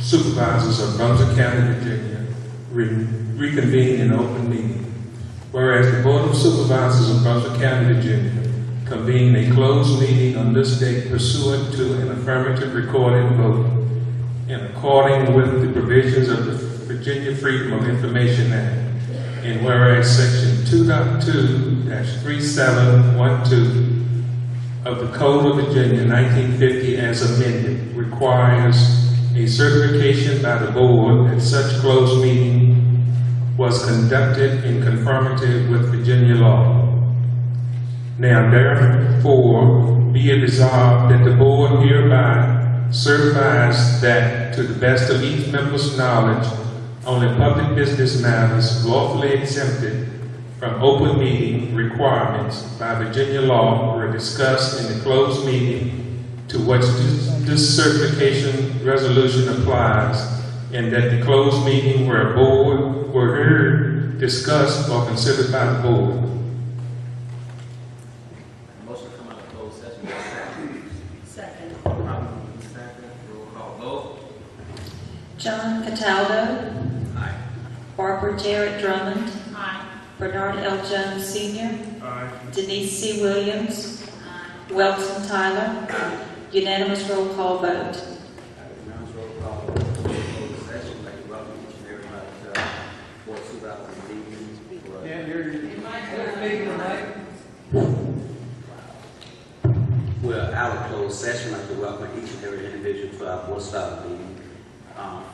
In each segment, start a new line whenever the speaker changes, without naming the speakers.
Supervisors of Brunswick County, Virginia, reconvene in open meeting. Whereas the Board of Supervisors of Brunswick County, Virginia, convened a closed meeting on this date pursuant to an affirmative recorded vote in accordance with the provisions of the Virginia Freedom of Information Act. And whereas Section 2.2-3712 of the Code of Virginia 1950 as amended requires a certification by the board that such closed meeting was conducted in conformity with Virginia law. Now therefore be it resolved that the board hereby certifies that to the best of each member's knowledge, only public business matters lawfully exempted from open meeting requirements by Virginia law were discussed in the closed meeting to which this certification resolution applies, and that the closed meeting where a board were heard, discussed, or considered by the board.
Motion to come out of closed session.
Second.
Second. Roll call vote.
John Cataldo.
Aye.
Barbara Jarrett Drummond.
Aye.
Bernard L. Jones Sr.
Aye.
Denise C. Williams. Welton Tyler. Unanimous roll call vote.
Unanimous roll call vote. Closed session. I'd like to welcome each and everybody to Board of Supervisors meeting.
Can't hear you.
We're out of closed session. I'd like to welcome each and every individual to our Board of Supervisors meeting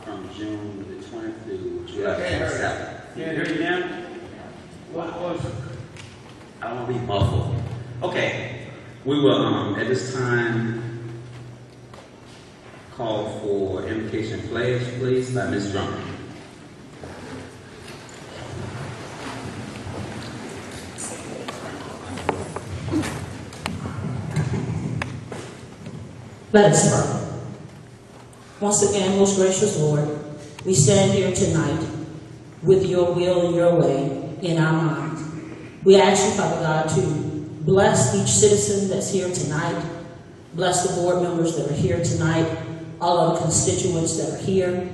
from June the 20th through July 27th.
Can't hear you now? What was it?
I don't want to be muffled. Okay. We will, at this time, call for invocation pledge, please, by Ms. Drummond.
Let us pray. Once again, most gracious Lord, we stand here tonight with your will and your way in our minds. We ask you, Father God, to bless each citizen that's here tonight. Bless the board members that are here tonight, all of the constituents that are here,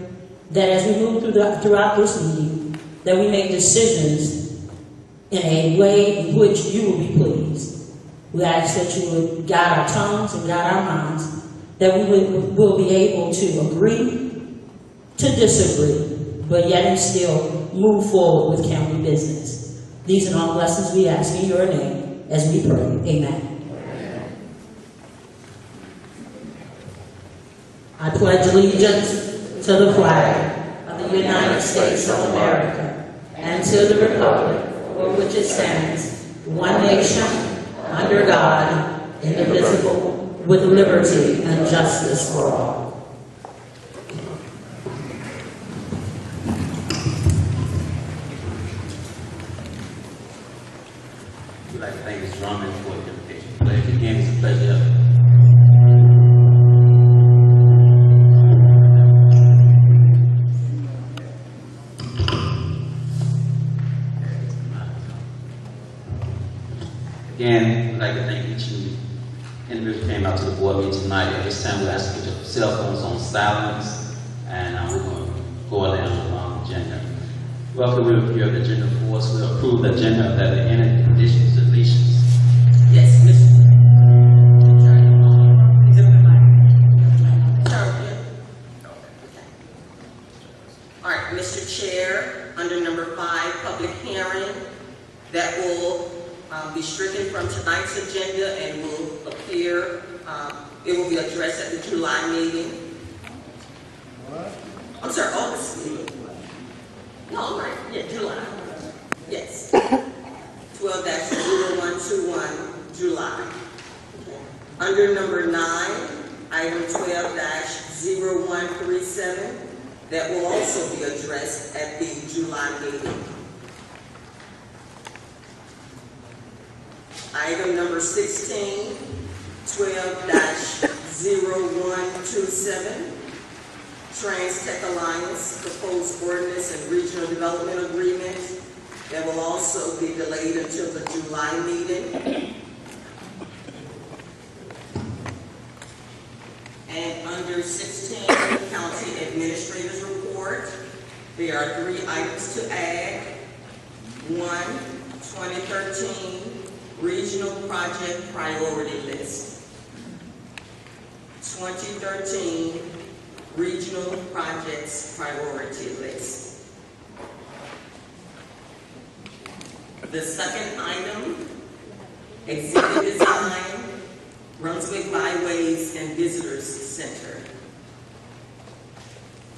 that as we move throughout this meeting, that we make decisions in a way in which you will be pleased. We ask that you would guide our tongues and guide our minds, that we will be able to agree to disagree, but yet and still move forward with county business. These are all blessings we ask in your name as we pray. Amen. I pledge allegiance to the flag of the United States of America and to the republic for which it stands, one nation, under God, indivisible, with liberty and justice for all.
We'd like to thank Ms. Drummond for the invocation pledge. Again, it's a pleasure. Again, I'd like to thank each individual who came out to the board meeting tonight. At this time, we'll ask you to put your cell phones on silence, and we're going to go down the agenda. Welcome, we'll review the agenda for us. We'll approve the agenda of the any conditions, deletions.
Yes, Mr.
All right, Mr. Chair, under number 5, public hearing, that will be stricken from tonight's agenda and will appear, it will be addressed at the July meeting.
What?
I'm sorry, August meeting. No, I'm right, yeah, July. Yes. 12-0121, July. Okay. Under number 9, item 12-0137, that will also be addressed at the July meeting. Item number 16, 12-0127, Trans-Tech Alliance Proposed Ordinance and Regional Development Agreement, that will also be delayed until the July meeting. And under Item 16, County Administrator's Report. There are 3 items to add. 1, 2013 Regional Project Priority List. 2013 Regional Projects Priority List. The second item, Exhibit Design, Brunswick Byways and Visitors Center.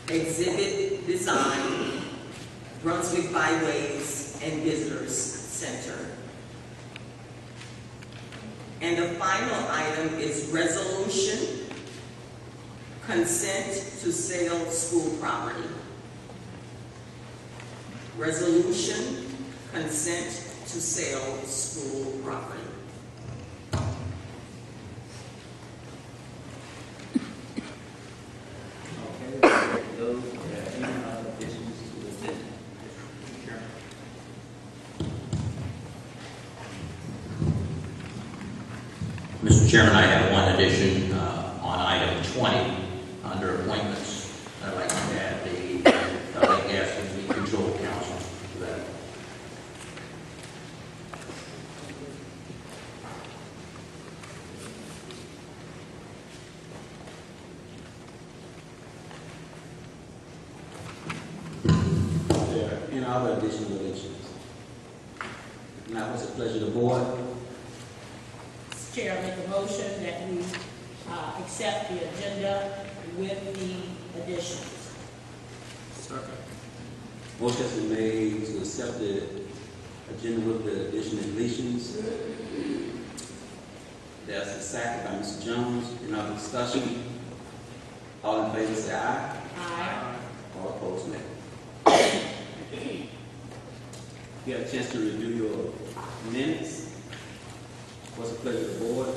Exhibit Design, Brunswick Byways and Visitors Center. And the final item is resolution, consent to sell school property. Resolution, consent to sell school property.
Those any other additions to the agenda? Mr. Chairman, I have one addition on item 20 under appointments. I'd like to add the gas and leak control council to that. Any other additional additions? Now, what's the pleasure of the board?
Mr. Chair, I make a motion that we accept the agenda with the additions.
Motion has been made to accept the agenda with the additional deletions. There's a second by Mr. Jones. Any other discussion? All in favor say aye.
Aye.
All opposed, nay. You had a chance to review your minutes. What's the pleasure of the board?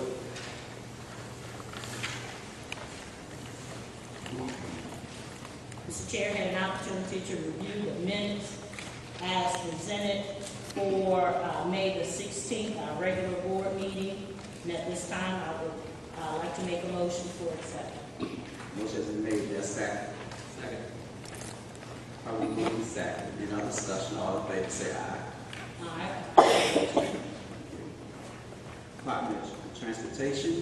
Mr. Chair, had an opportunity to review the minutes as presented for May the 16th, our regular board meeting. And at this time, I would like to make a motion for acceptance.
Motion has been made. There's a second. Second. Probably moving second. Any other discussion? All in favor say aye.
Aye.
Department of Transportation.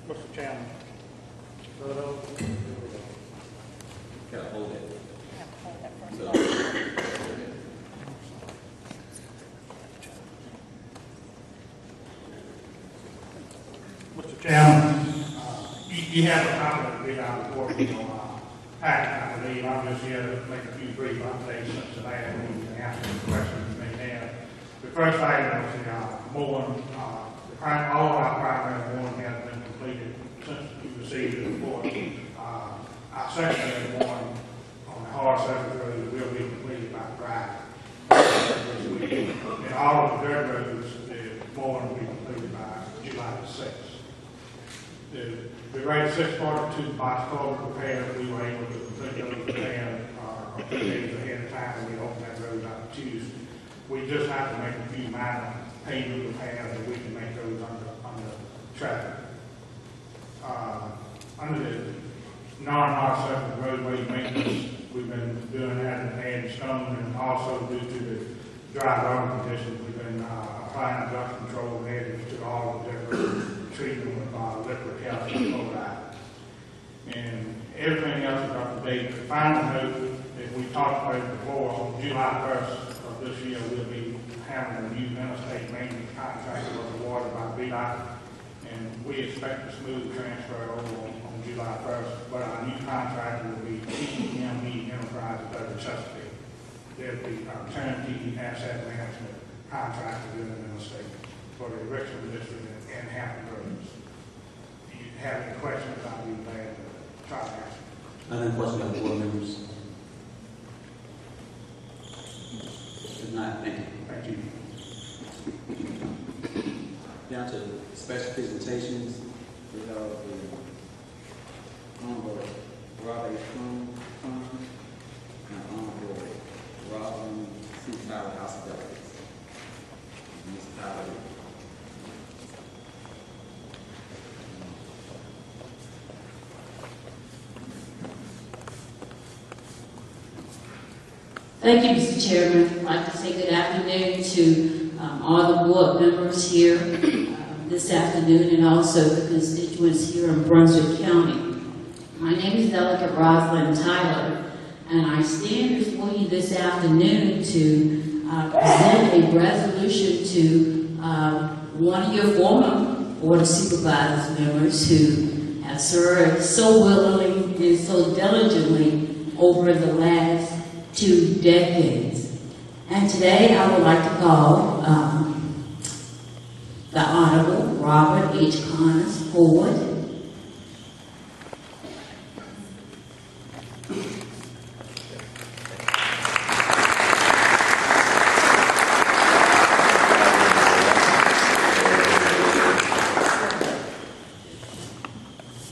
Mr. Chairman.
Gotta hold it. So,
Mr. Chairman, you have a copy of the bid out report on packet, I believe. I'm just here to make a few brief updates since the last meeting and answer any questions you may have. The first item is the mowing. All of our primary mowing has been completed since we received the report. Our secondary mowing on the hard surface road will be completed by Friday this week. And all of the dirt roads, the mowing will be completed by July the 6th. The grade 642 box culvert repair, we were able to complete those repairs a few days ahead of time when we opened that road up Tuesday. We just have to make a few minor pavement repairs and we can make those under traffic. Under the non-hard surface roadway maintenance, we've been doing that and adding stone, and also due to the dry weather conditions, we've been applying dust control measures to all the different treatment with liquid calcium chloride. And everything else is up to date. The final note that we talked about before, on July 1st of this year, we'll be having a new interstate maintenance contract with the water by VDOT, and we expect a smooth transfer over on July 1st, but our new contract will be TME Enterprises over Chesapeake. They'll be our turnkey asset management contractor within the state for the Richmond District and Hampton roads. If you have any questions, I'll be glad to try to answer.
other questions by board members? If not, thank you.
Thank you.
Down to special presentations. We have the Honorable Robert Fung and Honorable Robin C. Tyler House of Delegates.
Thank you, Mr. Chairman. I'd like to say good afternoon to all the board members here this afternoon and also the constituents here in Brunswick County. My name is Delegate Rosalind Tyler, and I stand before you this afternoon to present a resolution to one of your former Board of Supervisors members who have served so willingly and so diligently over the last 2 decades. And today I would like to call the Honorable Robert H. Connors forward.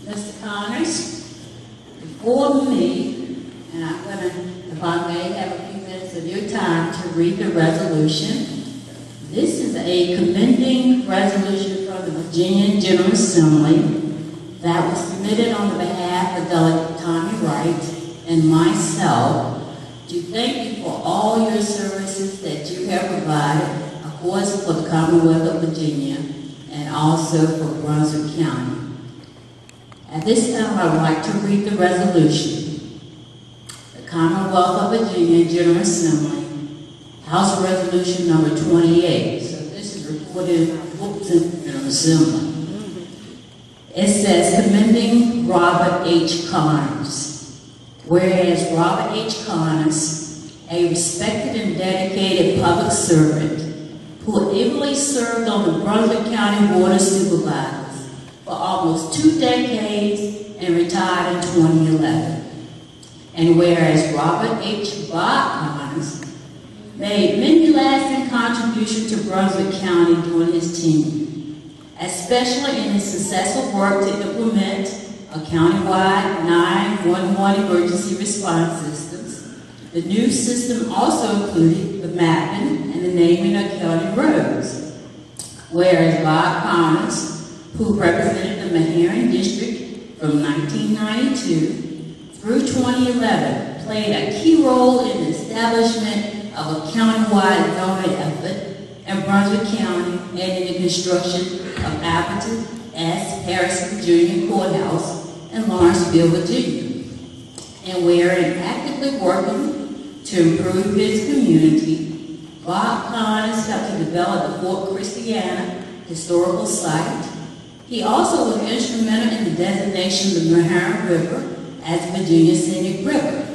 Mr. Connors, before me, and I'm going to, if I may, have a few minutes of your time to read the resolution. This is a commending resolution from the Virginia General Assembly that was submitted on behalf of Delegate Tommy Wright and myself to thank you for all your services that you have provided, of course, for the Commonwealth of Virginia and also for Brunswick County. At this time, I would like to read the resolution. The Commonwealth of Virginia General Assembly, House Resolution number 28. So this is reported in the Wilson General Assembly. It says, commending Robert H. Connors. Whereas Robert H. Connors, a respected and dedicated public servant who ably served on the Brunswick County Board of Supervisors for almost 2 decades and retired in 2011. And whereas Robert H. Connors made many lasting contributions to Brunswick County during his tenure, especially in his successful work to implement a countywide 911 emergency response systems. The new system also included the mapping and the naming of county roads. Whereas Bob Connors, who represented the Meharry District from 1992 through 2011, played a key role in the establishment of a countywide zoning effort in Brunswick County and in the construction of Appleton S. Harrison Jr. Courthouse in Lawrenceville, Virginia. And wherein actively working to improve his community, Bob Connors helped to develop the Fort Christiana historical site. He also was instrumental in the designation of the Meharry River as Virginia Scenic River.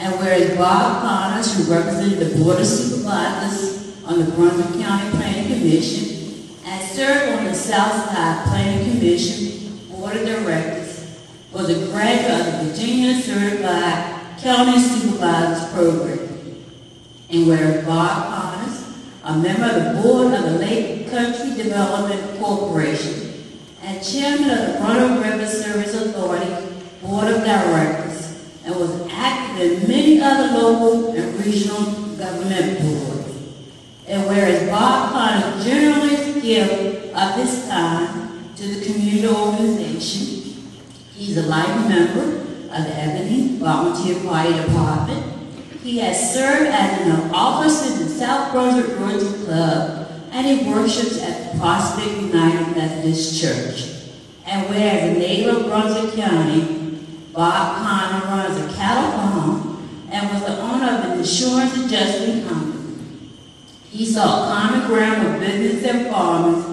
And whereas Bob Connors, who represented the Board of Supervisors on the Brunswick County Planning Commission, and served on the Southside Planning Commission Board of Directors, was a graduate of the Virginia Certified County Supervisors Program. And whereas Bob Connors, a member of the Board of the Lake Country Development Corporation, and chairman of the Brunswick River Service Authority Board of Directors, and was active in many other local and regional government boards. And whereas Bob Connors generally gives of his time to the community organization, he's a life member of the Ebony Volunteer Fire Department. He has served as an officer in the South Brunswick Rotary Club, and he worships at the Prospect United Methodist Church. And whereas a native of Brunswick County, Bob Connors runs a cattle farm and was the owner of an insurance adjusting company. He saw common ground with business and farmers,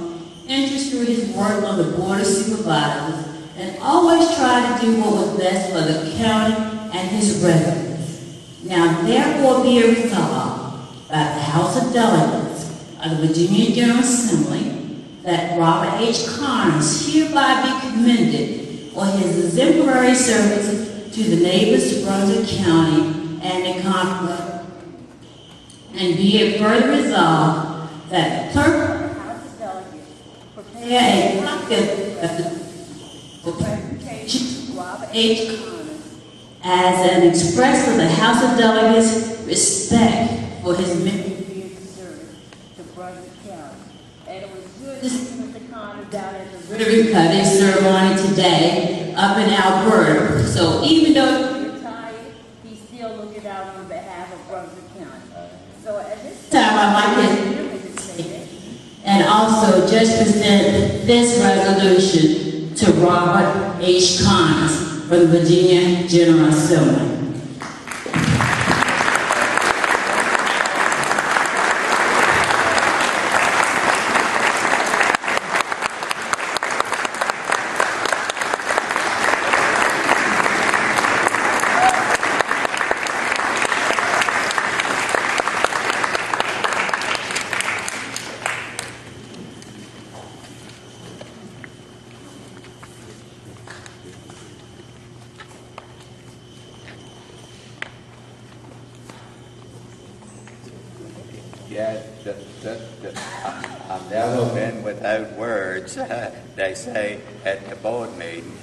interest through his work on the Board of Supervisors, and always tried to do what was best for the county and his residents. Now therefore be it resolved by the House of Delegates of the Virginia General Assembly that Robert H. Connors hereby be commended for his exemplary service to the neighbors of Brunswick County and the Commonwealth. And be it further resolved that the clerk of the House of Delegates prepare a copy of the presentation of Robert H. Connors as an express of the House of Delegates' respect for his many years of service to Brunswick County. And it was good to see Mr. Connor down at the ribbon cutting ceremony today up in Alberta. So even though he's retired, he's still looking out on behalf of Brunswick County. So at this time, I'd like to say that. And also just present this resolution to Robert H. Connors from the Virginia General Assembly.
Yeah, I've never been without words, they say at the board meeting.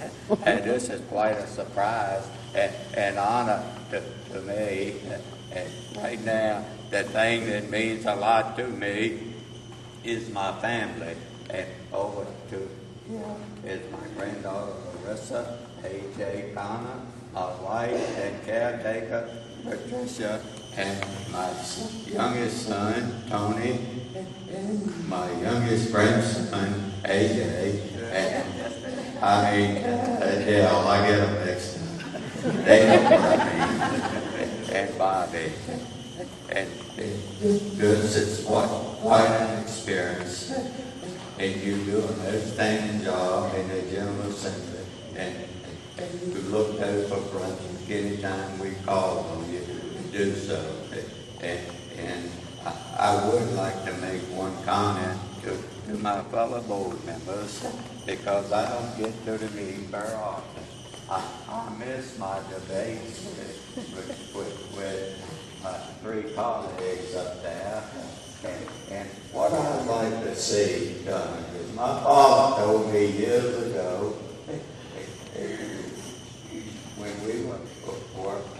And this is quite a surprise and honor to me. And right now, the thing that means a lot to me is my family. And over to is my granddaughter Larissa, A.J. Connor, my wife and caretaker Patricia, and my youngest son, Tony, and my youngest grandson, AJ, and Adele, I get them mixed up. They know what I mean. And Bobby. And this is quite an experience. And you do an outstanding job in the General Assembly. And to look out for Brunswick anytime we call on you. Do so. And I would like to make one comment to my fellow board members because I don't get to the meeting very often. I miss my debates with my three colleagues up there. And what I'd like to see done is my father told me years ago when we were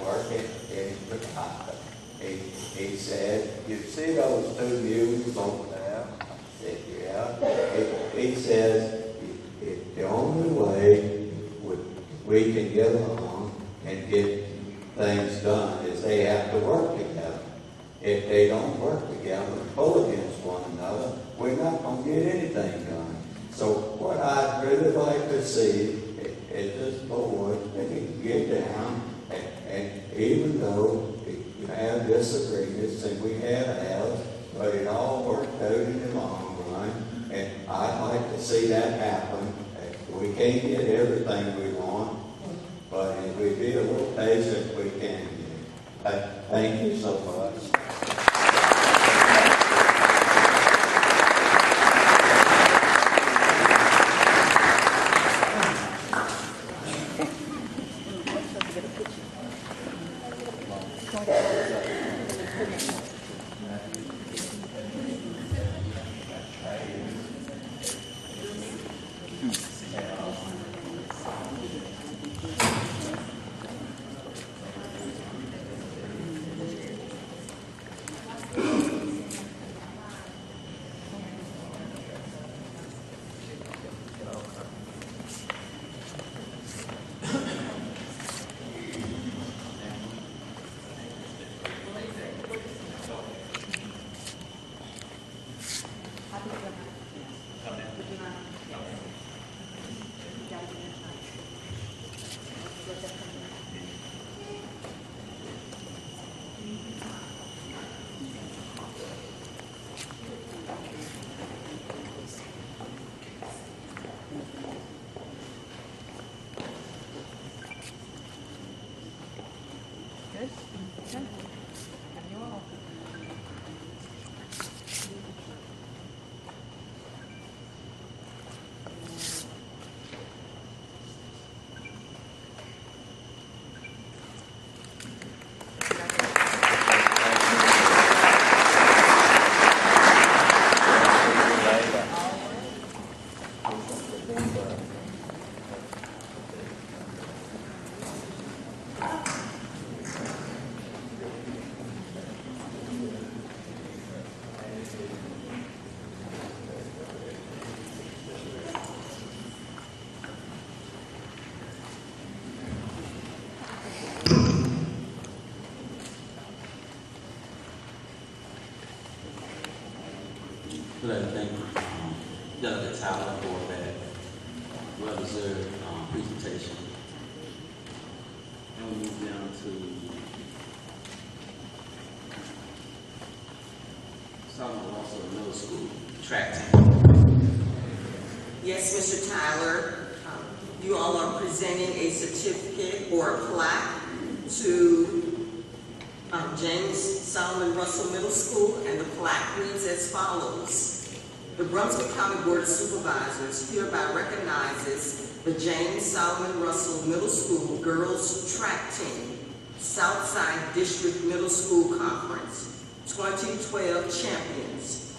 working in the copper. He said, you see those two mules over there? I said, yeah. He says, the only way we can get along and get things done is they have to work together. If they don't work together and pull against one another, we're not going to get anything done. So what I'd really like to see is this board get down and even though you have disagreements, and we have, but it all worked out in the long run, and I'd like to see that happen. We can't get everything we want, but if we be a little patient, we can. Thank you so much.
We'd like to thank Delegate Tyler for that well-deserved presentation. And we move down to Solomon Russell Middle School track team.
Yes, Mr. Tyler, you all are presenting a certificate or a plaque to James Solomon Russell Middle School, and the plaque reads as follows. The Brunswick County Board of Supervisors hereby recognizes the James Solomon Russell Middle School Girls Track Team, Southside District Middle School Conference, 2012 champions.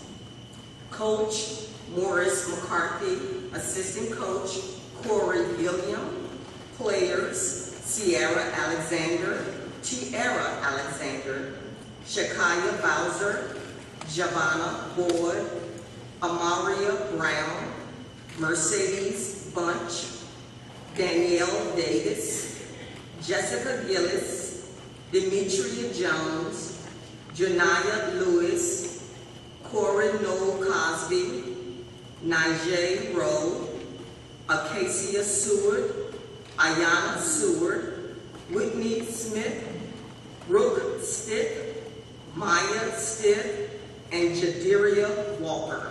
Coach Morris McCarthy, assistant coach Corey Gilliam, players Sierra Alexander, Tiara Alexander, Shakaya Bowser, Javonna Boyd, Amaria Brown, Mercedes Bunch, Danielle Davis, Jessica Gillis, Demetria Jones, Janaya Lewis, Corey Noel Cosby, Najee Rowe, Acacia Seward, Ayana Seward, Whitney Smith, Brooke Stitt, Maya Stitt, and Jadiria Walker.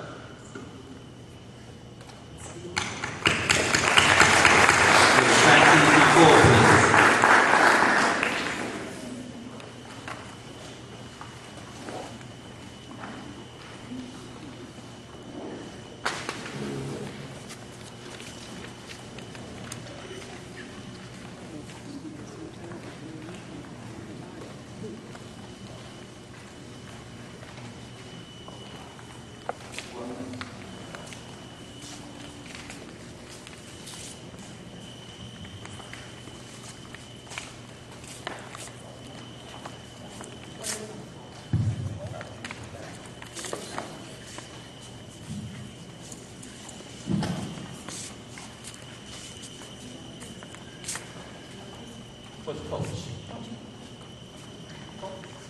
What's the coach?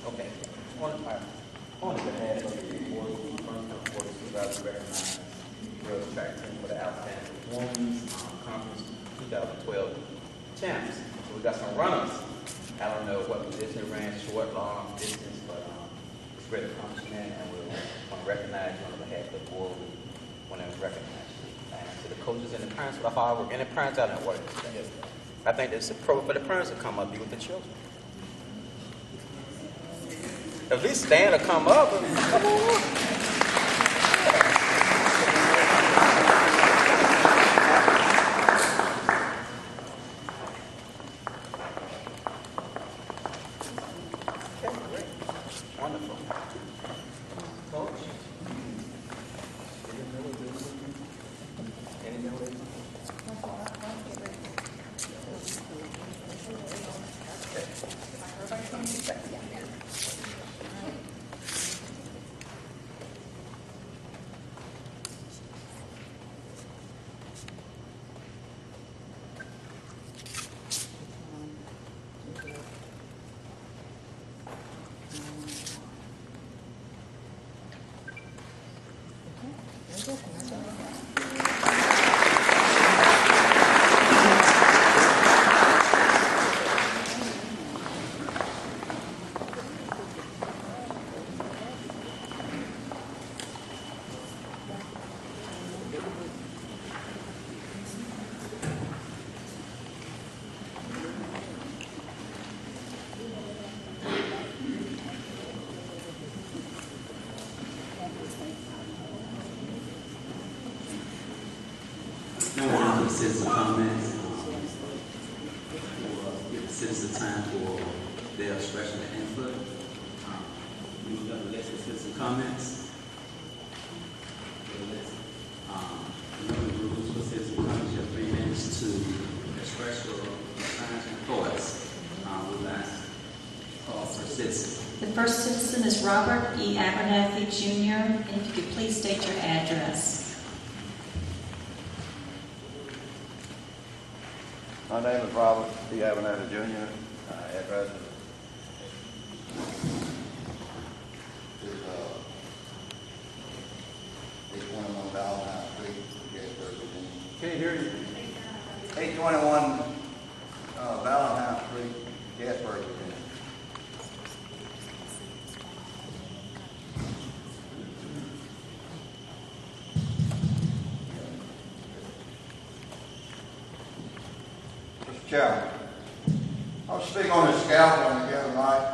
Okay. On behalf of the board, Brunswick Board of Supervisors recognize girls track team for the outstanding performance conference 2012 champs. So we got some runners. I don't know what position they ran, short, long, distance, but it's a great accomplishment, and we want to recognize you on behalf of the board. We want to recognize you. And to the coaches and the parents for the hard work, and the parents out there working. I think it's appropriate for the parents to come up and be with the children. At least stand or come up. Come on. Okay, great. Wonderful. Coach? Citizen comments. Give the citizens time for their expression and input. We've got the list of citizen comments. Remember the rules for citizen comments. You have 3 minutes to express your concerns and thoughts. We'll ask call for citizen.
The first citizen is Robert E. Abernathy, Jr. And if you could please state your address.
My name is Robert E. Abernathy, Jr. Address is 1 Valentine Street, Gettysburg, Virginia. Can't hear you. 821 Valentine Street, Gettysburg, Virginia. Mr. Chairman, I'll speak on the scaffolding again tonight.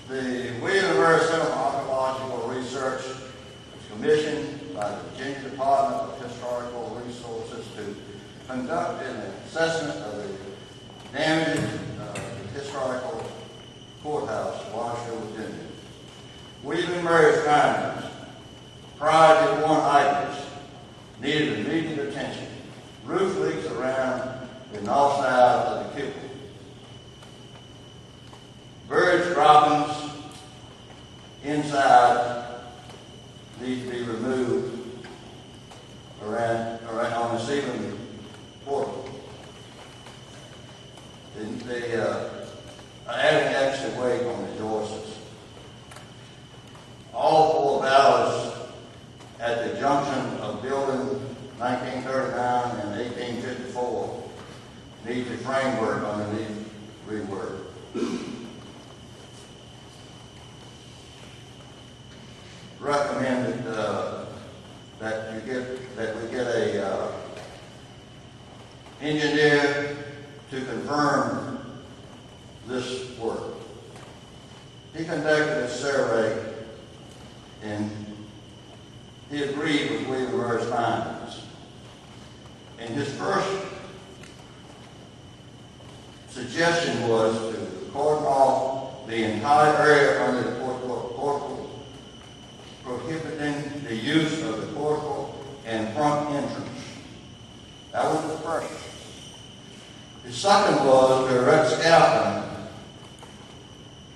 The William & Mary Center for Archaeological Research was commissioned by the Virginia Department of Historical Resources to conduct an assessment of the damage of the historical courthouse, Washington, Virginia. William & Mary's findings, prior to one items, needed immediate attention. Roof leaks around the north side of the cupola. Birds droppings inside need to be removed around on the ceiling portal. They are adding extra weight on the joists. All four valves at the junction of building 1939 and 1854 need the framework underneath rework. Recommended that we get a engineer to confirm this work. He conducted a survey and he agreed with William & Mary's findings. And his first suggestion was to cordon off the entire area under the portico, prohibiting the use of the portico and front entrance. That was the first. The second was to erect scaffolding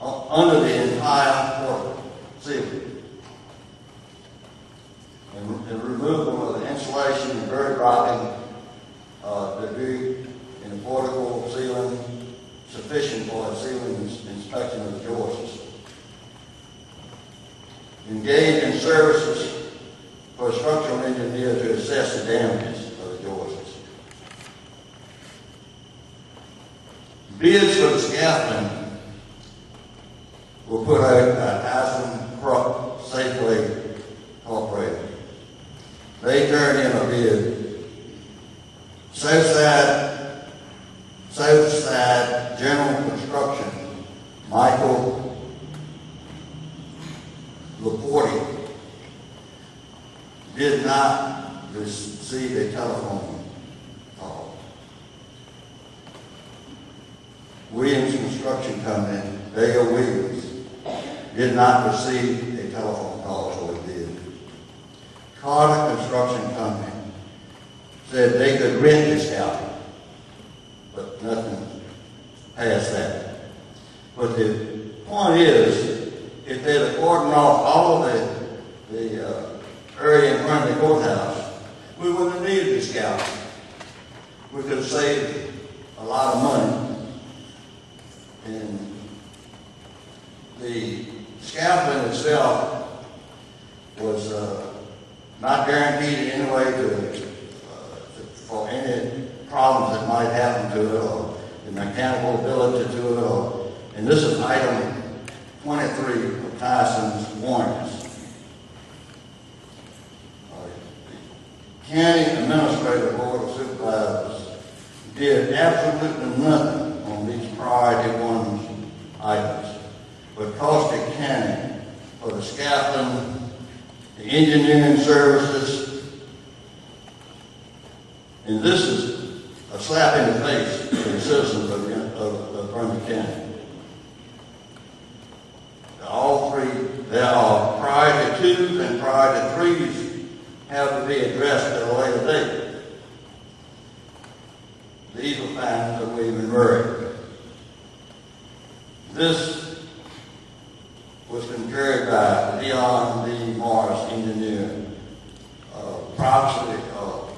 under the entire portico ceiling. And removal of the insulation and bird dropping debris in the portico ceiling sufficient for a ceiling inspection of the joists. Engage in services for a structural engineer to assess the damages of the joists. Bids for the scaffolding were put out by Tyson Krupp Safeway Incorporated. They turned in a bid. Southside General Construction, Michael Laporte, did not receive a telephone call. Williams Construction Company, Dale Williams, did not receive a telephone call, so it did. Carter Construction Company said they could rent this scaffolding, but nothing past that. But the point is, if they'd have cordoned off all of the area in front of the courthouse, we wouldn't have needed this scaffolding. We could have saved a lot of money. And the scaffolding itself was not guaranteed in any way for any problems that might happen to it, or the mechanical ability to it, and this is item 23 of Tyson's warnings. The County Administrative Board of Supervisors did absolutely nothing on these priority one items, but cost the county for the scaffolding, the engineering services, and this is a slap in the face to the citizens of Brunswick County. All three, there are priority twos and priority threes have to be addressed at a later date. These are findings of William & Mary. This was concurred by Leon D. Morris, engineer, approximately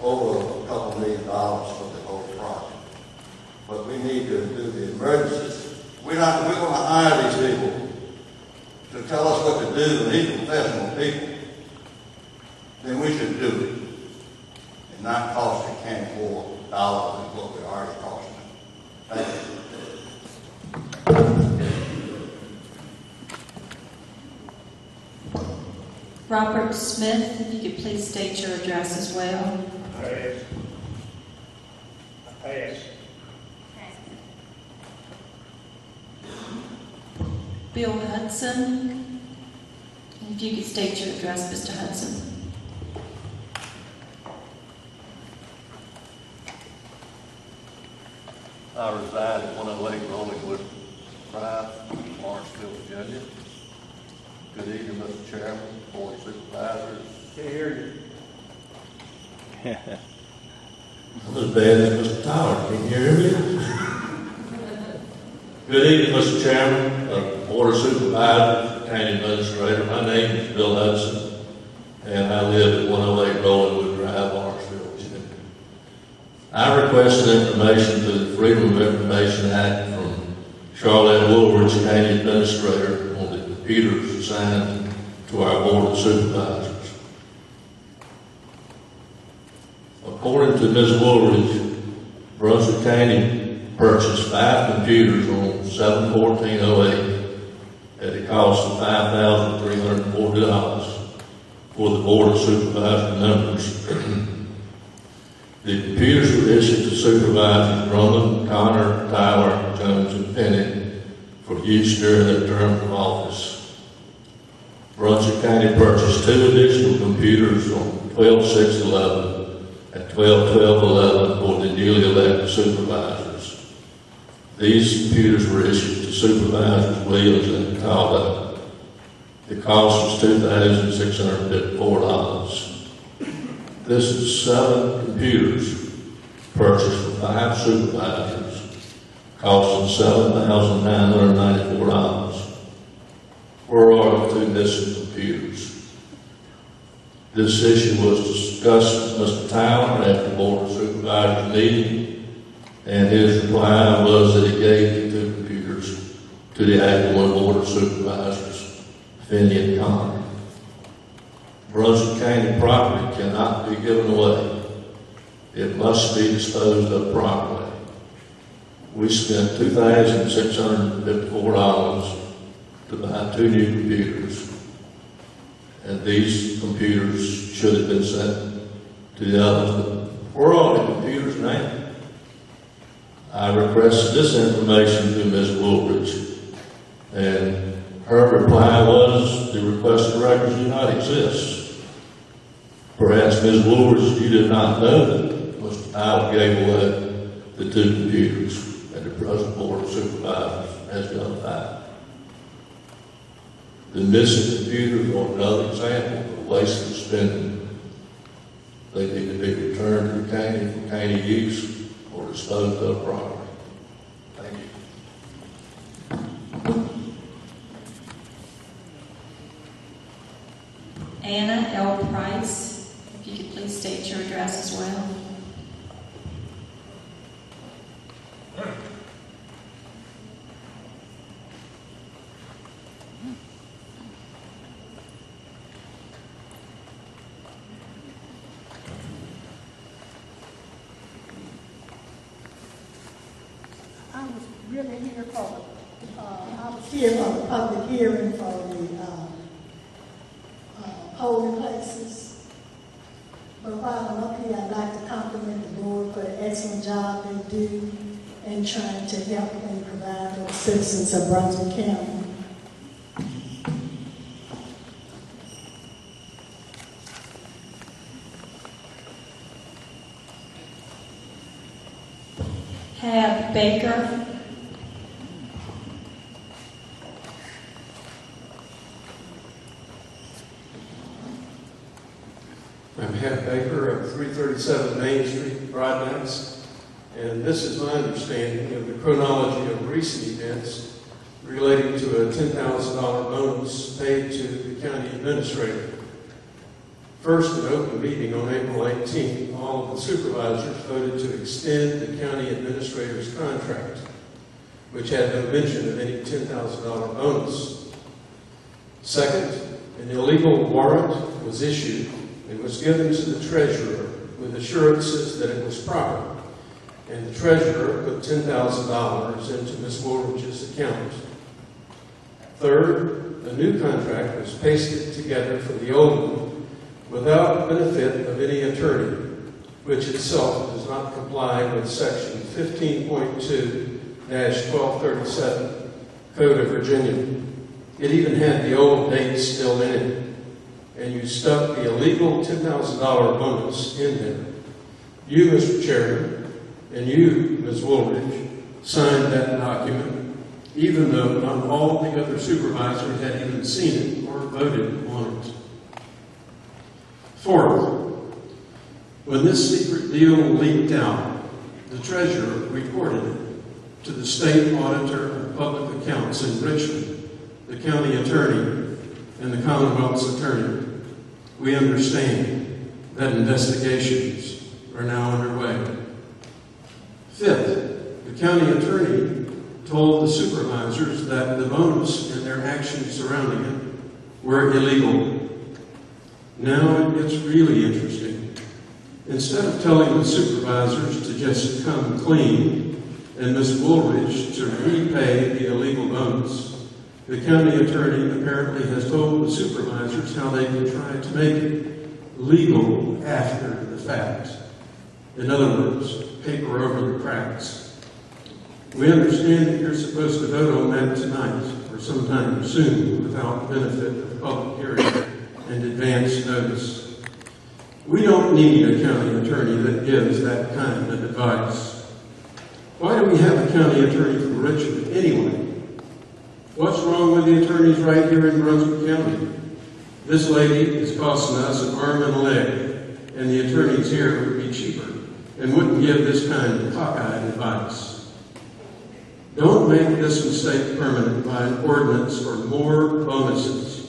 over a couple $1 million for the whole project. But we need to do the emergencies. We're going to hire these people to tell us what to do. These professional people. then we should do it and not cost the county more dollars than what we already cost them. Thank you.
Robert Smith, if you could please state your address as well.
Pass. Pass.
Bill Hudson, if you could state your address, Mr. Hudson.
I reside at 108 Rollingwood Drive, Lawrenceville, Virginia. Good evening, Mr. Chairman, Board of Supervisors.
Can't hear you.
I'm as bad as Mr. Tyler. Can you hear me? Good evening, Mr. Chairman, Board of Supervisors, County Administrator. My name is Bill Hudson, and I live at 108 Rollingwood Drive, Lawrenceville, Virginia. I requested information through the Freedom of Information Act from Charlotte Woolridge, County Administrator, on the computers assigned to our Board of Supervisors. According to Ms. Woolridge, Brunswick County purchased 5 computers on 7/14/08 at a cost of $5,340 for the Board of Supervisor members. The computers were issued to Supervisors Drummond, Connor, Tyler, Jones, and Penny for use during their term of office. Brunswick County purchased 2 additional computers on 12/6/11 and 12/12/11 for the newly elected supervisors. These computers were issued to Supervisors Williams and Talbot. The cost was $2,654. This is 7 computers purchased for 5 supervisors, costing $7,994. Where are the 2 missing computers? This issue was discussed with Mr. Tyler at the Board of Supervisors meeting, and his reply was that he gave the 2 computers to the Acton Board of Supervisors, Finney and Connor. Brunswick County property cannot be given away. It must be disposed of properly. We spent $2,654 to buy 2 new computers, and these computers should have been sent to the others. Where are the computers now? I requested this information to Ms. Woolridge, and her reply was the requested records do not exist. Perhaps Ms. Woolridge, you did not know that Mr. Tyler gave away the 2 computers, and the present Board of Supervisors has done that. The missing computers are another example of wasteful spending. They need to be returned to the county for county use or disposed of properly. Thank you.
Anna L. Price, if you could please state your address as well.
I was really here for the public hearing for the polling places. But while I'm up here, I'd like to compliment the board for the excellent job they do in trying to help and provide for the citizens of Brunswick County.
Hab Baker.
I'm Hab Baker of 337 Main Street, Broadlands, and this is my understanding of the chronology of recent events relating to a $10,000 bonus paid to the county administrator. First, an open meeting on April 18th, all of the supervisors voted to extend the county administrator's contract, which had no mention of any $10,000 bonus. Second, an illegal warrant was issued It was given to the treasurer with assurances that it was proper, and the treasurer put $10,000 into Ms. Woolridge's account. Third, a new contract was pasted together for the old one without benefit of any attorney, which itself does not comply with Section 15.2-1237 Code of Virginia. It even had the old dates still in it, and you stuck the illegal $10,000 bonus in there. You, Mr. Chairman, and you, Ms. Woolridge, signed that document, even though not all the other supervisors had even seen it or voted on it. Fourth, when this secret deal leaked out, the treasurer reported it to the state auditor of public accounts in Richmond, the county attorney, and the Commonwealth's attorney. We understand that investigations are now underway. Fifth, the county attorney told the supervisors that the bonus and their actions surrounding it were illegal. Now it gets really interesting. Instead of telling the supervisors to just come clean and Ms. Woolridge to repay the illegal bonus, the county attorney apparently has told the supervisors how they can try to make it legal after the fact. In other words, paper over the cracks. We understand that you're supposed to vote on that tonight or sometime soon without the benefit of public hearing and advance notice. We don't need a county attorney that gives that kind of advice. Why do we have a county attorney from Richmond anyway? What's wrong with the attorneys right here in Brunswick County? This lady is costing us an arm and a leg, and the attorneys here would be cheaper and wouldn't give this kind of cockeyed advice. Don't make this mistake permanent by an ordinance or more bonuses.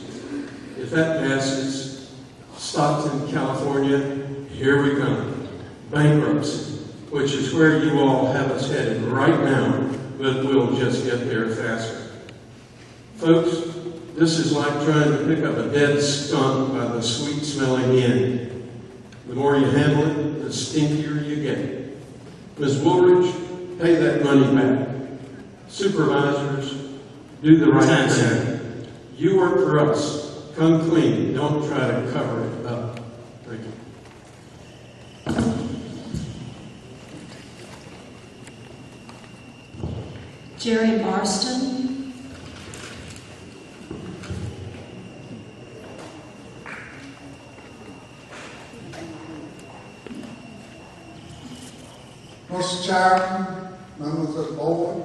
If that passes, Stockton, California, here we come. Bankruptcy, which is where you all have us headed right now, but we'll just get there faster. Folks, this is like trying to pick up a dead skunk by the sweet-smelling end. The more you handle it, the stinkier you get. Ms. Woolridge, pay that money back. Supervisors, do the right thing. You work for us. Come clean. Don't try to cover it up. Thank you.
Jerry Marston.
Mr. Chairman, members of the board,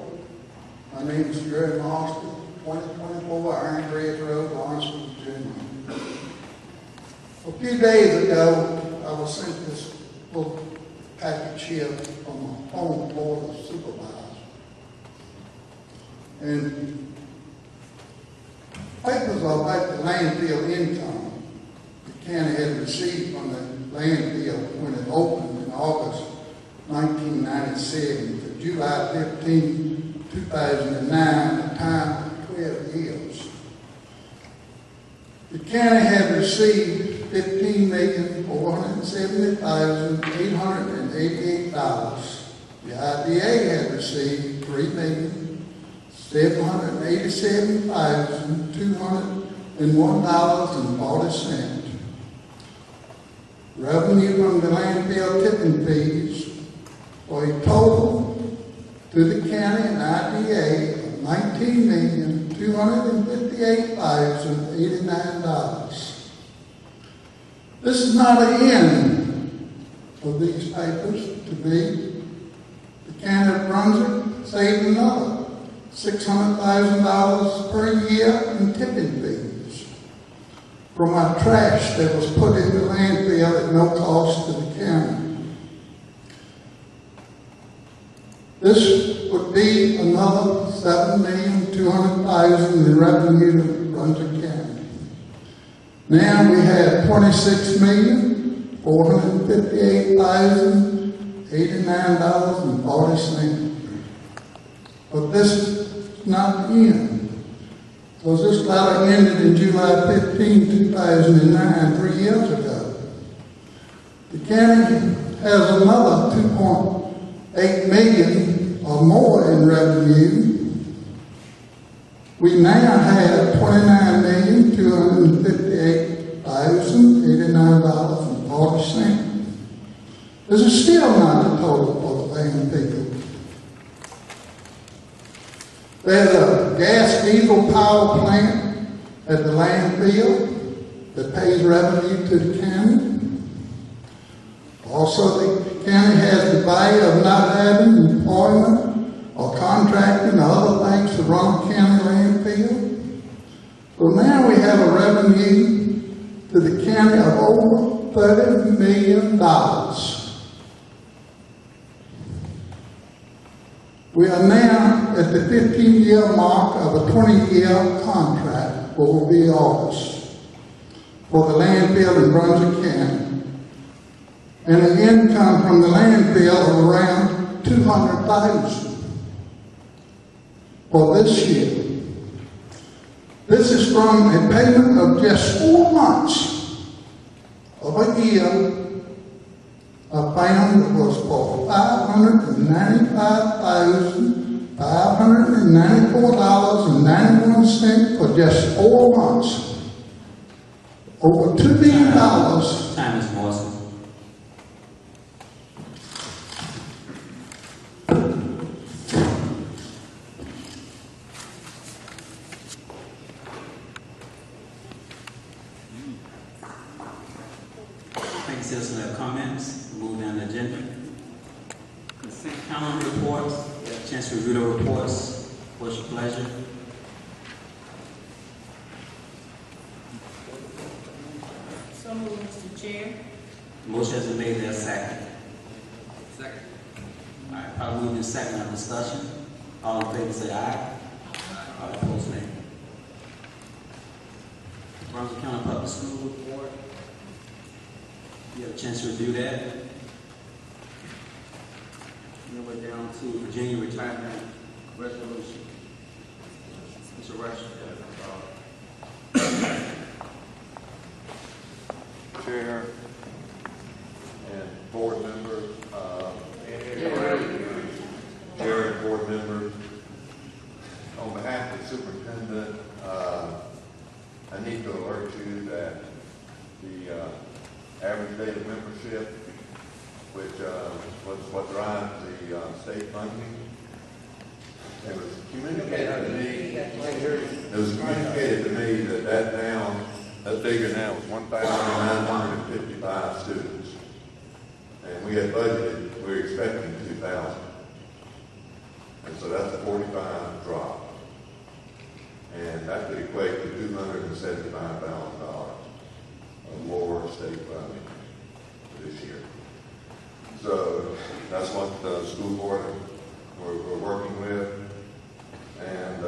my name is Jerry Marston, 2024 Iron Ridge Road, Lawrenceville, Virginia. A few days ago, I was sent this little package here from my home board of supervisors. And papers are about the landfill income the county had received from the landfill when it opened in August 1997 to July 15, 2009, a time of 12 years. The county had received $15,470,888. The IDA had received $3,787,201.40. Revenue from the landfill tipping fees for a total to the county and IDA of $19,258,089. This is not the end of these papers to be. The county of Brunswick saved another $600,000 per year in tipping fees from our trash that was put in the landfill at no cost to the county. This would be another $7,200,000 in revenue to Brunswick County. Now we have $26,458,089.40. But this is not the end. Because this letter ended in July 15, 2009, 3 years ago. The county has another 2.8 million or more in revenue. We now have $29,258,089.40. This is still not the total for the land people. There's a gas diesel power plant at the landfill that pays revenue to the county. Also, the county has the value of not having employment or contracting or other things to run a county landfill. So now we have a revenue to the county of over $30 million. We are now at the 15-year mark of a 20-year contract for the August for the landfill in Brunswick County, and an income from the landfill of around $200,000 for this year. This is from a payment of just 4 months of a year. I found it was for $595,594.91 for just 4 months. Over $2 million.
Time is Morrison. Thank you, citizens. Have comments? Move down the agenda. Consent calendar reports. You have a chance to review the reports. What's your pleasure?
So moved, Mr. Chair.
Motion has been made. There a second. Second. All right. Probably moving second on discussion. All in favor say aye. All opposed nay. Brunswick County Public School Report. You have a chance to review that. Then we're down to Virginia Retirement Resolution. Mr. Rush.
Chair and board members, chair and board members, on behalf of the superintendent, I need to alert you that the average day of membership, which was what drives the state funding, it was communicated to me that figure now is 1,955 students. And we had budgeted, we were expecting 2,000. And so that's a 45 drop. And that could equate to $275,000 of lower state funding this year. So that's what the school board we're working with. And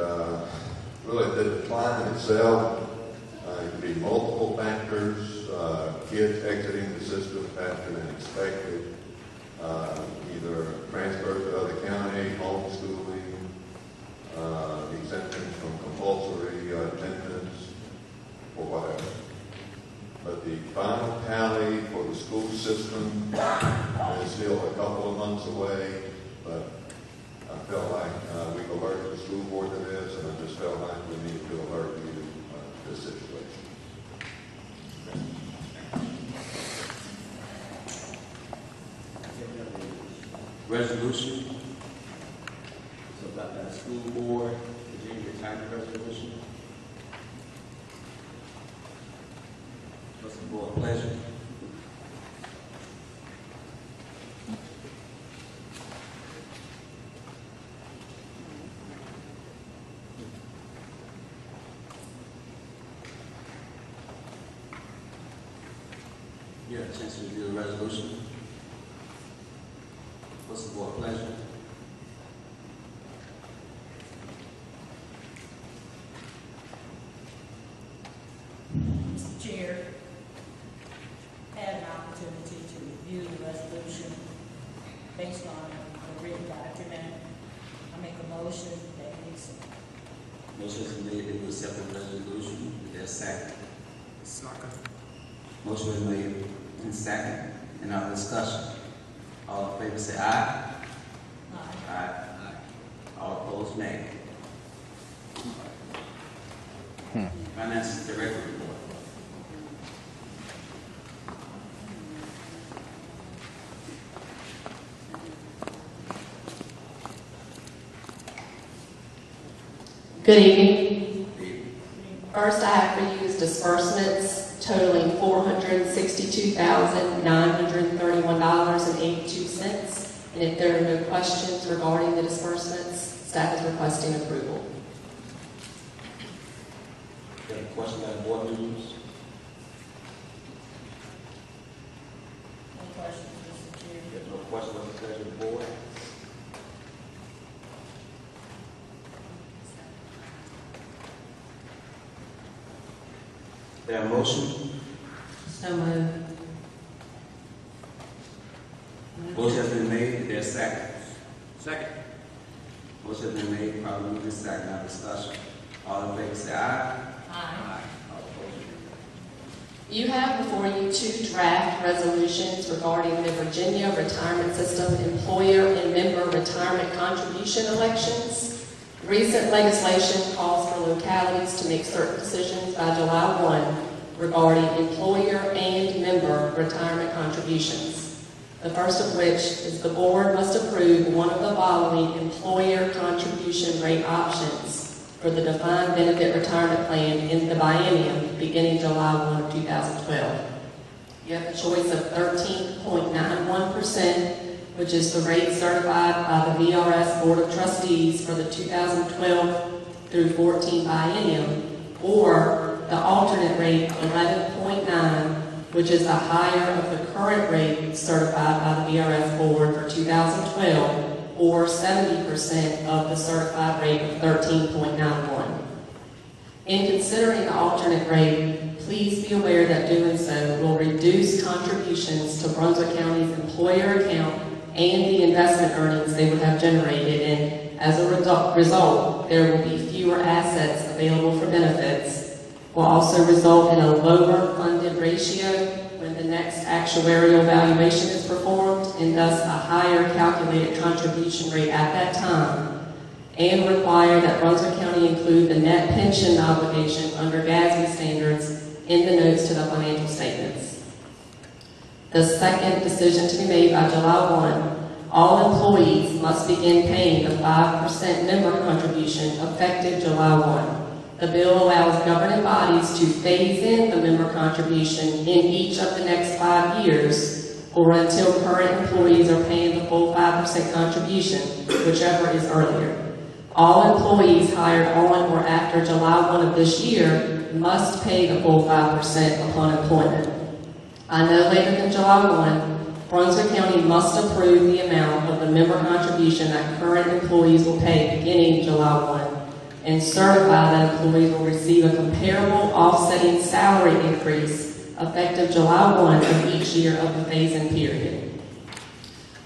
really the decline itself, it could be multiple factors, kids exiting the system faster than expected, either transfer to other county, homeschooling, exemptions from compulsory attendance, or whatever. But the final tally for the school system is still a couple of months away, but I felt like we've alerted the school board to this, and I just felt like we needed to alert you to this situation.
Resolution. So about that school board, Virginia Retirement Resolution. What's the board pleasure? You have a chance to review the resolution. What's the board pleasure?
Mr. Chair, had an opportunity to review the resolution based on the written document. I make a motion that we accept.
Motion is made that we accept the resolution. Is there a second? Second. Motion is made and second. Any other discussion? All in favor say aye. Aye. All opposed, nay. Finance Director report.
Good evening. First I have for you is disbursements totaling $462,931.82. And if there are no questions regarding the disbursements, staff is requesting approval.
Any question by the board members?
No questions, Mr. Chair.
If there's no question, what's the pleasure of the board? There a motion?
So moved.
Motion has been made. Is there a second? Second. Motion has been made. Probably moved in second. Now discussion. All in favor say aye.
Aye.
All opposed?
You have before you two draft resolutions regarding the Virginia Retirement System employer and member retirement contribution elections. Recent legislation calls for localities to make certain decisions by July 1 regarding employer and member retirement contributions. The first of which is the board must approve one of the following employer contribution rate options for the defined benefit retirement plan in the biennium beginning July 1 of 2012. You have the choice of 13.91%, which is the rate certified by the VRS Board of Trustees for the 2012 through 14 biennium, or the alternate rate of 11.9, which is the higher of the current rate certified by the VRS Board for 2012, or 70% of the certified rate of 13.91. In considering the alternate rate, please be aware that doing so will reduce contributions to Brunswick County's employer account and the investment earnings they would have generated, and as a result, there will be fewer assets available for benefits, will also result in a lower funded ratio when the next actuarial valuation is performed, and thus a higher calculated contribution rate at that time, and require that Brunswick County include the net pension obligation under GASB standards in the notes to the financial statements. The second decision to be made by July 1, all employees must begin paying the 5% member contribution effective July 1. The bill allows governing bodies to phase in the member contribution in each of the next 5 years, or until current employees are paying the full 5% contribution, whichever is earlier. All employees hired on or after July 1 of this year must pay the full 5% upon employment. I know later than July 1, Brunswick County must approve the amount of the member contribution that current employees will pay beginning July 1, and certify that employees will receive a comparable offsetting salary increase effective July 1 of each year of the phase-in period.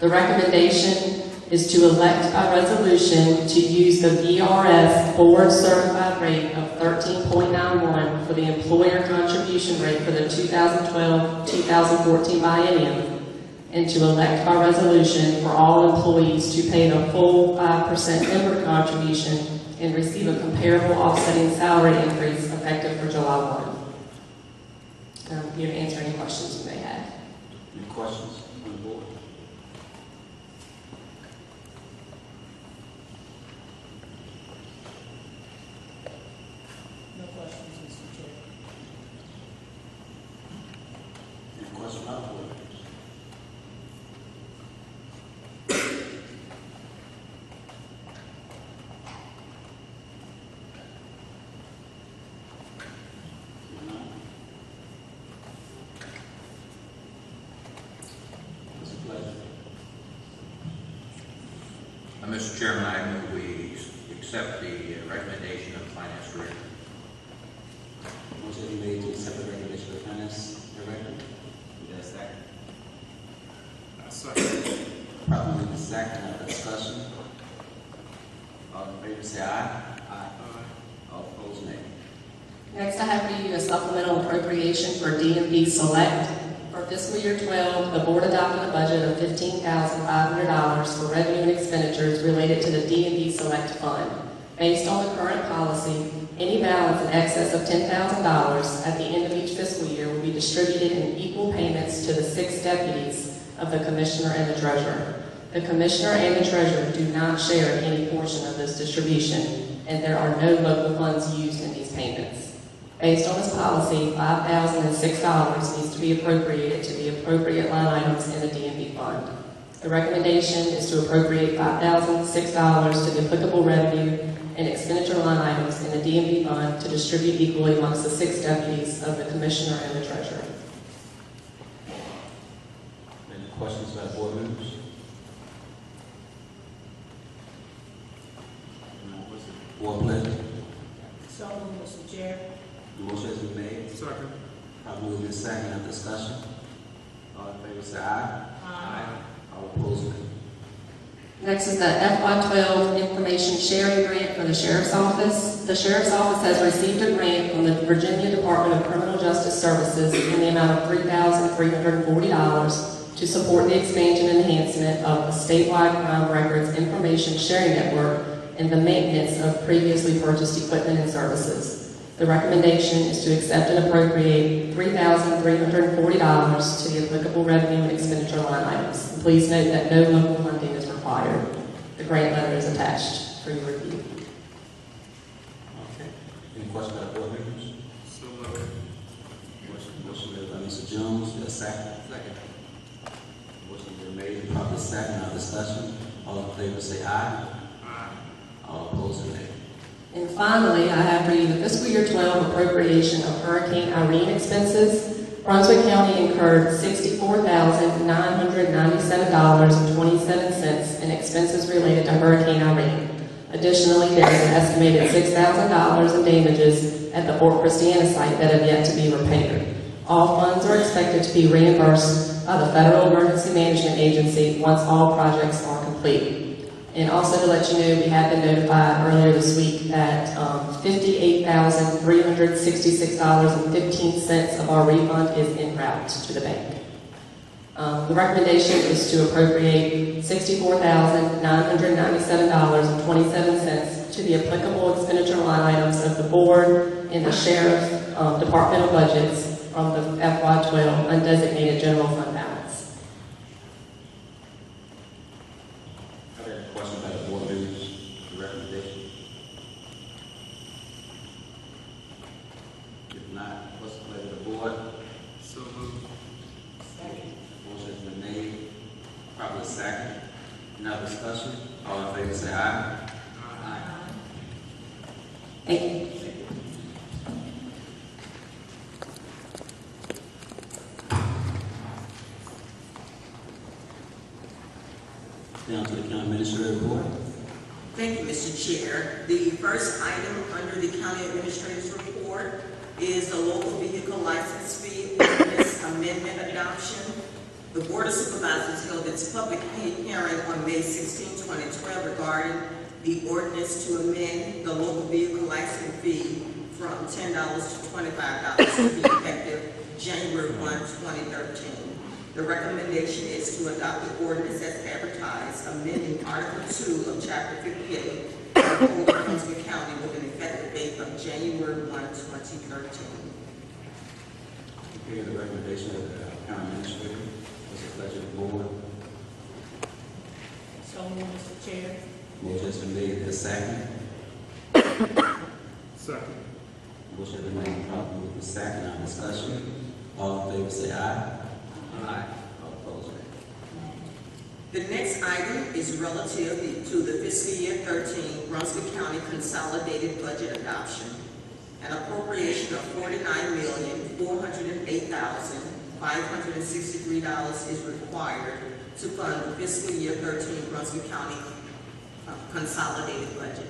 The recommendation is to elect by resolution to use the VRS board certified rate of 13.91 for the employer contribution rate for the 2012-2014 biennium, and to elect by resolution for all employees to pay the full 5% member contribution and receive a comparable offsetting salary increase effective for July 1. I'm here to answer any questions you may have.
Any questions on the board?
No questions, Mr. Chair.
Any questions on the board?
Mr. Chairman, I move we accept the recommendation of the Finance Director.
Motion made to accept the recommendation of the Finance Director. Is there a second?
Second.
Probably moved in second. Have discussion. All in favor say aye. Aye. All opposed, nay.
Next, I have for you a supplemental appropriation for DMV Select for For fiscal year 12, the board adopted a budget of $15,500 for revenue and expenditures related to the D&D Select Fund. Based on the current policy, any balance in excess of $10,000 at the end of each fiscal year will be distributed in equal payments to the 6 deputies of the Commissioner and the Treasurer. The Commissioner and the Treasurer do not share any portion of this distribution, and there are no local funds used in these payments. Based on this policy, $5,006 needs to be appropriated to the appropriate line items in the D&B fund. The recommendation is to appropriate $5,006 to the applicable revenue and expenditure line items in the D&B fund to distribute equally amongst the 6 deputies of the Commissioner and the Treasurer.
Any questions about board members? Board pleasure.
So moved, Mr. Chair.
The motion has been made.
Second.
I move in second of discussion. All in favor say aye.
Aye.
All opposed, nay.
Next is the FY12 Information Sharing Grant for the Sheriff's Office. The Sheriff's Office has received a grant from the Virginia Department of Criminal Justice Services in the amount of $3,340 to support the expansion and enhancement of the statewide crime records information sharing network and the maintenance of previously purchased equipment and services. The recommendation is to accept and appropriate $3,340 to the applicable revenue and expenditure line items. And please note that no local funding is required. The grant letter is attached for your review.
Okay. Any questions about board members?
So moved.
Motion made by Mr. Jones. Is there a second? Second. Motion been made and properly second. Now discussion. All in favor say aye.
Aye.
All opposed, nay.
And finally, I have for you the fiscal year 12 appropriation of Hurricane Irene expenses. Brunswick County incurred $64,997.27 in expenses related to Hurricane Irene. Additionally, there is an estimated $6,000 in damages at the Fort Christiana site that have yet to be repaired. All funds are expected to be reimbursed by the Federal Emergency Management Agency once all projects are complete. And also to let you know, we have been notified earlier this week that $58,366.15 of our refund is en route to the bank. The recommendation is to appropriate $64,997.27 to the applicable expenditure line items of the board and the sheriff's departmental budgets from the FY12 undesignated general fund balance.
Now discussion. All in favor say aye. Aye.
Thank you.
Down to the county administrator report.
Thank you, Mr. Chair. The first item under the county administrator's report is the local vehicle license fee ordinance amendment adoption. The Board of Supervisors held its public hearing on May 16, 2012 regarding the ordinance to amend the local vehicle license fee from $10 to $25 to be effective January 1, 2013. The recommendation is to adopt the ordinance as advertised, amending Article 2 of Chapter 58 of the Code of Brunswick County with an effective date of January 1, 2013.
Hear the recommendation of the county administrator. What's the pleasure of the board?
So moved, Mr. Chair.
Motion has been made. Is there a second?
Second.
Motion has been made and properly moved to second. Now discussion. All in favor say aye. Aye. All opposed, nay.
The next item is relative to the fiscal year 13 Brunswick County Consolidated Budget Adoption. An appropriation of $49,408,563 is required to fund the fiscal year 13 Brunswick County Consolidated Budget.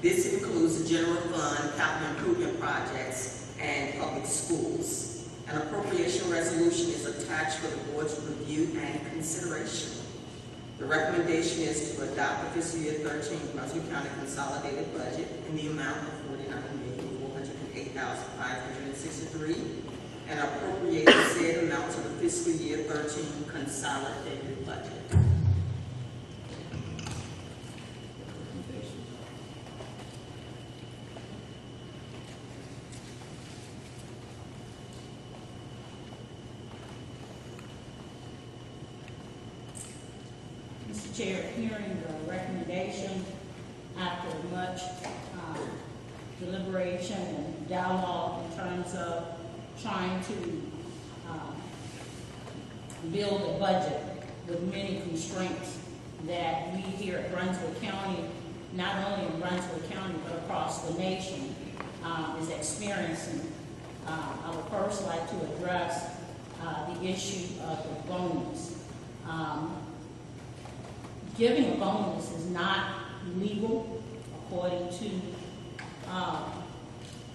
This includes the general fund, capital improvement projects, and public schools. An appropriation resolution is attached for the board's review and consideration. The recommendation is to adopt the fiscal year 13 Brunswick County Consolidated Budget in the amount of $49,408,563 and appropriate said amount to the fiscal year 13 consolidated budget.
Mr. Chair, hearing the recommendation after much deliberation and dialogue in terms of trying to build a budget with many constraints that we here at Brunswick County, not only in Brunswick County but across the nation, is experiencing. I would first like to address the issue of the bonus. Giving a bonus is not legal according to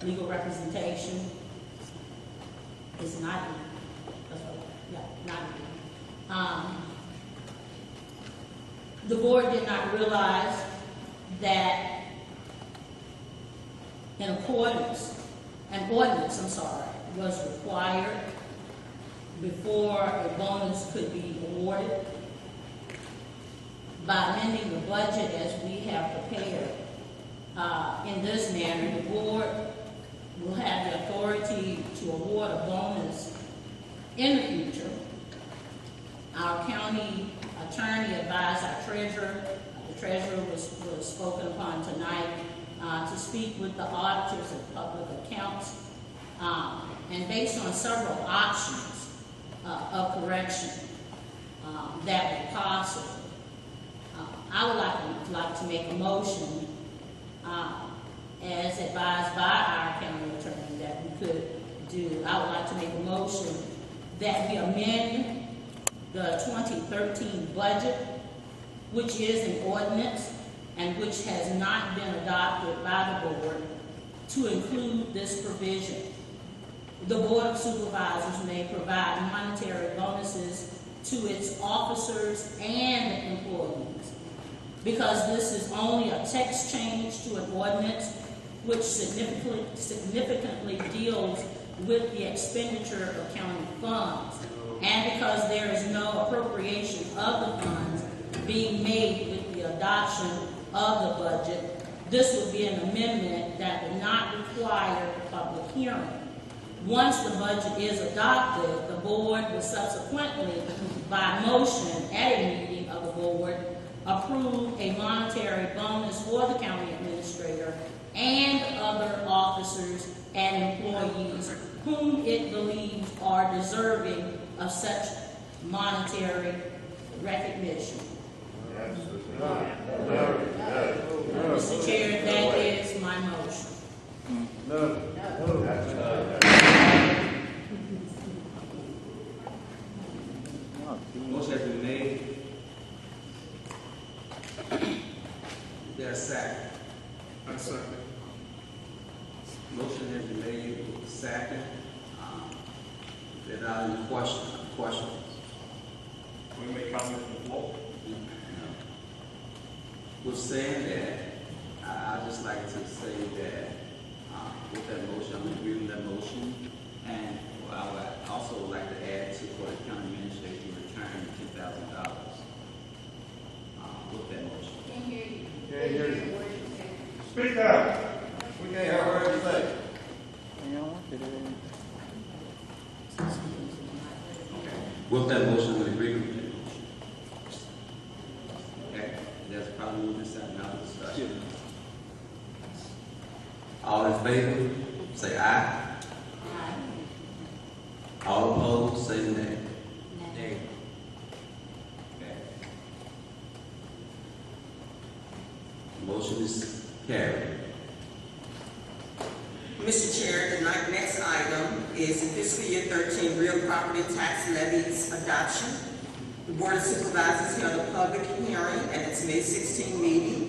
legal representation. It's not legal. Not legal. The board did not realize that an ordinance was required before a bonus could be awarded. By amending the budget as we have prepared in this manner, the board will have the authority to award a bonus in the future. Our county attorney advised our treasurer. The treasurer was spoken upon tonight to speak with the auditors of public accounts, and based on several options of correction that were possible. I would like to make a motion, as advised by our county attorney, that we could do. I would like to make a motion that we amend the 2013 budget, which is an ordinance and which has not been adopted by the board, to include this provision. The Board of Supervisors may provide monetary bonuses to its officers and employees. Because this is only a text change to an ordinance which significantly deals with the expenditure of county funds, and because there is no appropriation of the funds being made with the adoption of the budget, this would be an amendment that would not require a public hearing. Once the budget is adopted, the board will subsequently, by motion at a meeting of the board, approve a monetary bonus for the county administrator and other officers and employees whom it believes are deserving of such monetary recognition. Mr. Chair, that is my motion.
Motion has been made. There's a second.
I second.
Motion has been made, second. If there are any questions?
We may comment on the floor.
With saying that, I'd just like to say that with that motion, I'm agreeing with that motion. And I would also like to add to for the county administrator to return $10,000 with that motion.
Can't hear you.
Can't hear you. Speak up.
We can't hear what you say.
With that motion, I'm agreeing with that motion. Okay, that's probably moving second out of discussion. All in favor, say aye. All opposed, say nay. Nay. Okay. Motion is carried.
Mr. Chair, the next item is the fiscal year 13 real property tax levies adoption. The Board of Supervisors held a public hearing at its May 16 meeting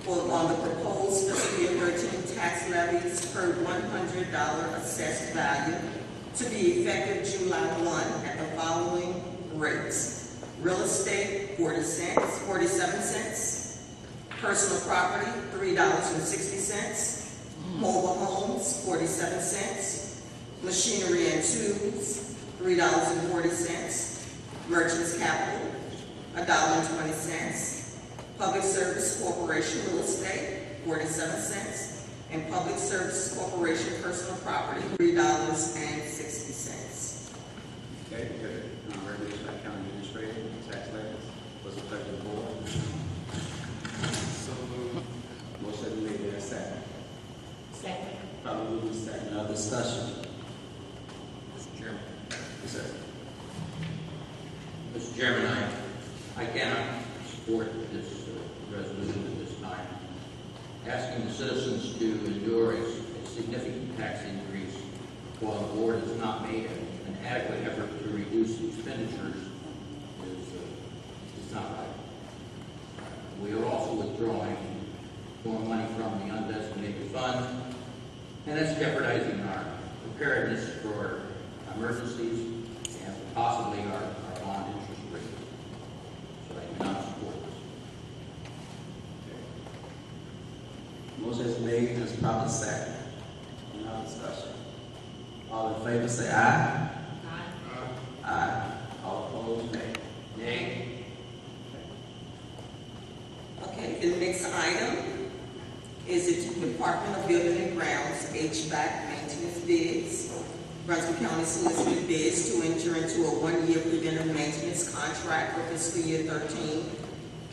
on the proposed fiscal year 13 tax levies per $100 assessed value to be effective July 1 at the following rates. Real estate, 47 cents. Personal property, $3.60. Mobile homes, 47 cents. Machinery and tools, $3.40. Merchants Capital, $1.20. Public Service Corporation Real Estate, 47 cents. And Public Service Corporation Personal Property, $3.60.
Okay, good. Recommendation by County Administrator, tax levies. What's the pleasure of the board?
So moved.
Motion made, there a second.
Second.
Probably moving second. Other discussion?
Mr. Chairman.
Yes, sir.
Mr. Chairman, I cannot support this resolution at this time. Asking the citizens to endure a significant tax increase while the board has not made an adequate effort to reduce expenditures is not right. We are also withdrawing more money from the undesignated fund, and that's jeopardizing our preparedness for emergencies and possibly our bond interest rate. So I do not support this.
Motion is made and it's properly second. No discussion. All in favor say aye.
Aye.
Aye. All opposed, nay.
Nay.
Okay, the next item is the Department of Building and Grounds HVAC maintenance bids. Brunswick County solicited bids to enter into a one-year preventive maintenance contract for fiscal year 13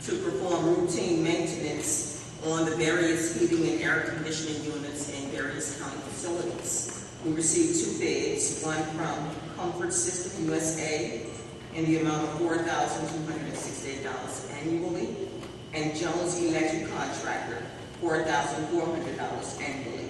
to perform routine maintenance on the various heating and air conditioning units in various county facilities. We received 2 bids, one from Comfort System USA in the amount of $4,268 annually, and Jones Electric Contractor, $4,400 annually.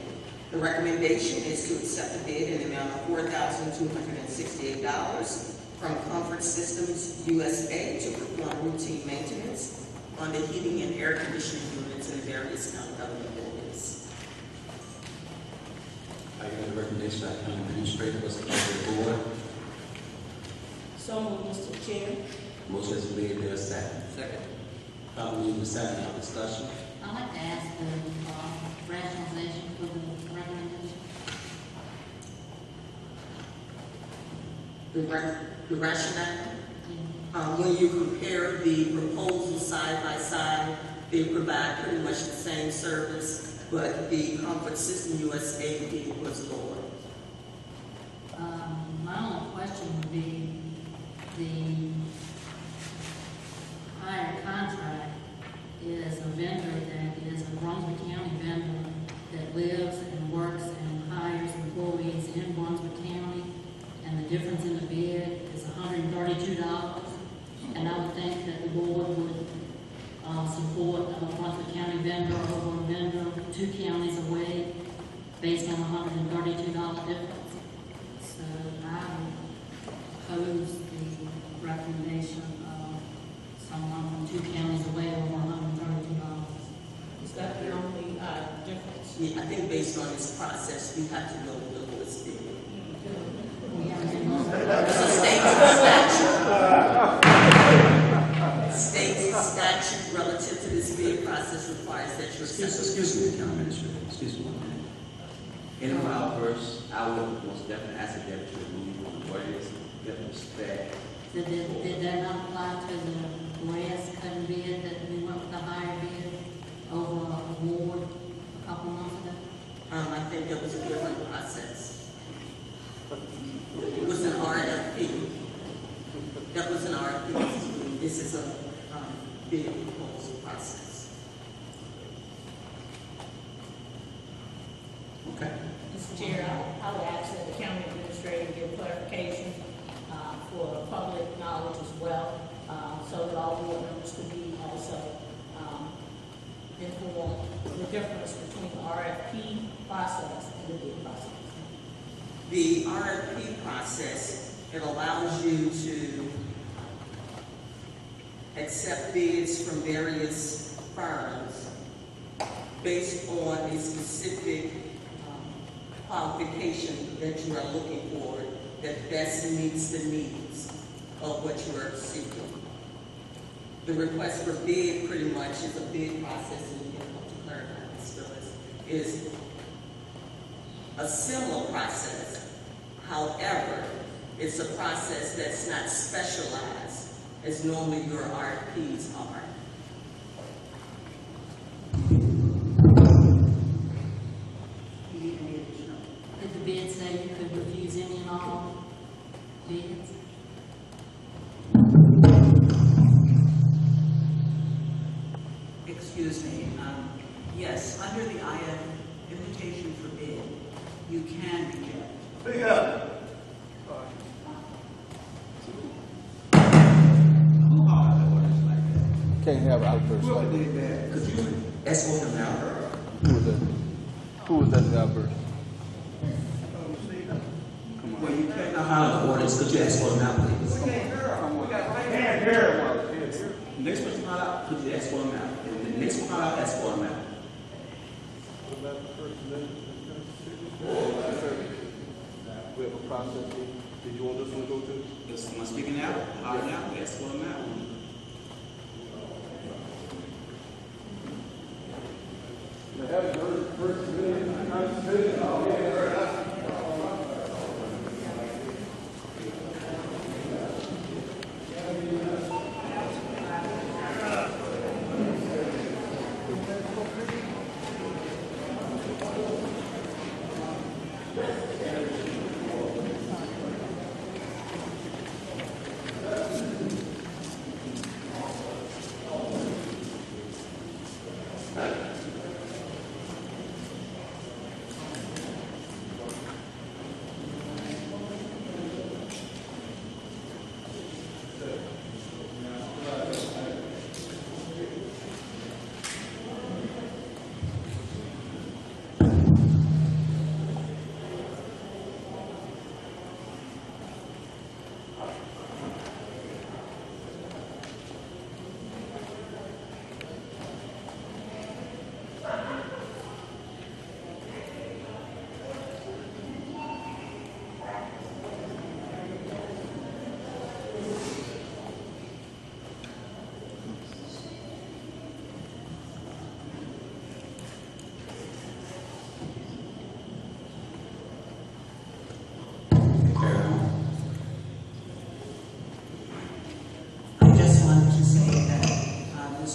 The recommendation is to accept the bid in the amount of $4,268 from Comfort Systems USA to perform routine maintenance on the heating and air conditioning units in various county government buildings.
I got a recommendation by County Administrator. What's the pleasure of the board?
So moved, Mr. Chair.
Motion is made, there a second.
Second.
Probably moving second. Now discussion.
I'd like to ask the rationalization for the recommendation.
The rationale, when you compare the proposals side by side, they provide pretty much the same service, but the Comfort System USA bid was lower.
My only question would be the hire contract is a vendor that is a Brunswick County vendor that lives and works and hires employees in Brunswick County, and the difference in the bid is $132. And I would think that the board would support a Brunswick County vendor over a vendor 2 counties away based on $132 difference. So I would oppose the recommendation of someone from 2 counties away over $132.
Is that the only difference?
Yeah, I think based on this process, we have to go with the lowest bid. It's a state statute relative to this bid process requires that you accept.
Excuse me, County Administrator. Excuse me 1 minute. In my outburst, I would most definitely ask the deputy to remove what is give respect.
Did that not apply to the grass cutting bid that we went with the higher bid over a award a couple months ago?
I think that was a different process. It was an RFP. That was an RFP. This is a bid proposal process.
Okay.
Mr. Chair, I would ask that the county administrator give clarification for public knowledge as well, so that all board members could be also informed the difference between the RFP process and the bid process.
The RFP process, it allows you to accept bids from various firms based on a specific qualification that you are looking for that best meets the needs of what you are seeking. The request for bid pretty much is a bid process, and you can help to clarify this, Phyllis, is a similar process, However, it's a process that's not specialized as normally your RFPs are.
Did the bid say you could refuse any and all bids?
Excuse me, yes, under the IF invitation for bid, you can reject.
Speak up.
Can't have outbursts like that.
Could you escort them out?
Who was that? Who was that outburst?
Well, you can't know how the orders. Could you escort them out, please? Next person not out, could you escort them out? And the next one not out, escort them out.
We have a process. Did you want this one to go to?
This one speaking out, hard now, escort them out.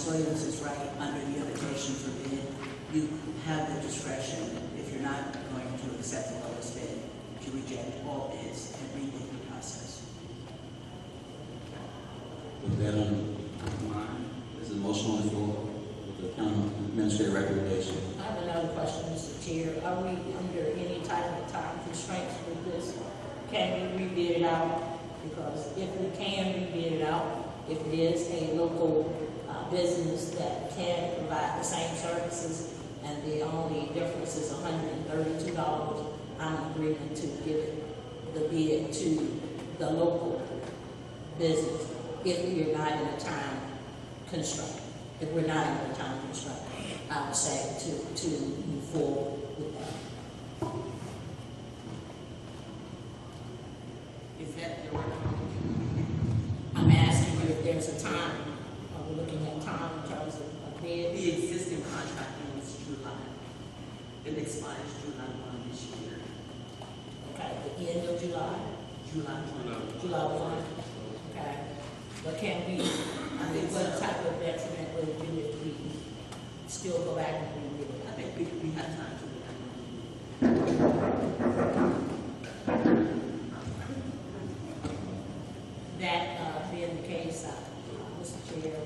Williams is right, under the invitation for bid, you have the discretion, if you're not going to accept the lowest bid, to reject all bids and rebid the process.
With that on mind, there's a motion on the floor with the county administrative recommendation.
I have another question, Mr. Chair. Are we under any type of time constraints with this? Can we rebid it out? Because if we can rebid it out, if it is a local business that can provide the same services and the only difference is $132, I'm agreeing to give it the bid to the local business if we're not in a time constraint. If we're not in a time constraint, I would say to move forward with that.
Is that your
I'm asking you if there's a time. Are we looking at time in terms of bid?
The existing contract ends July. It expires July 1 this year.
Okay, the end of July?
July 1.
July 1. Okay. But can we, what type of detriment would it do if we still go back and read it?
I think we have time to do
that. Being the case, Mr. Chair,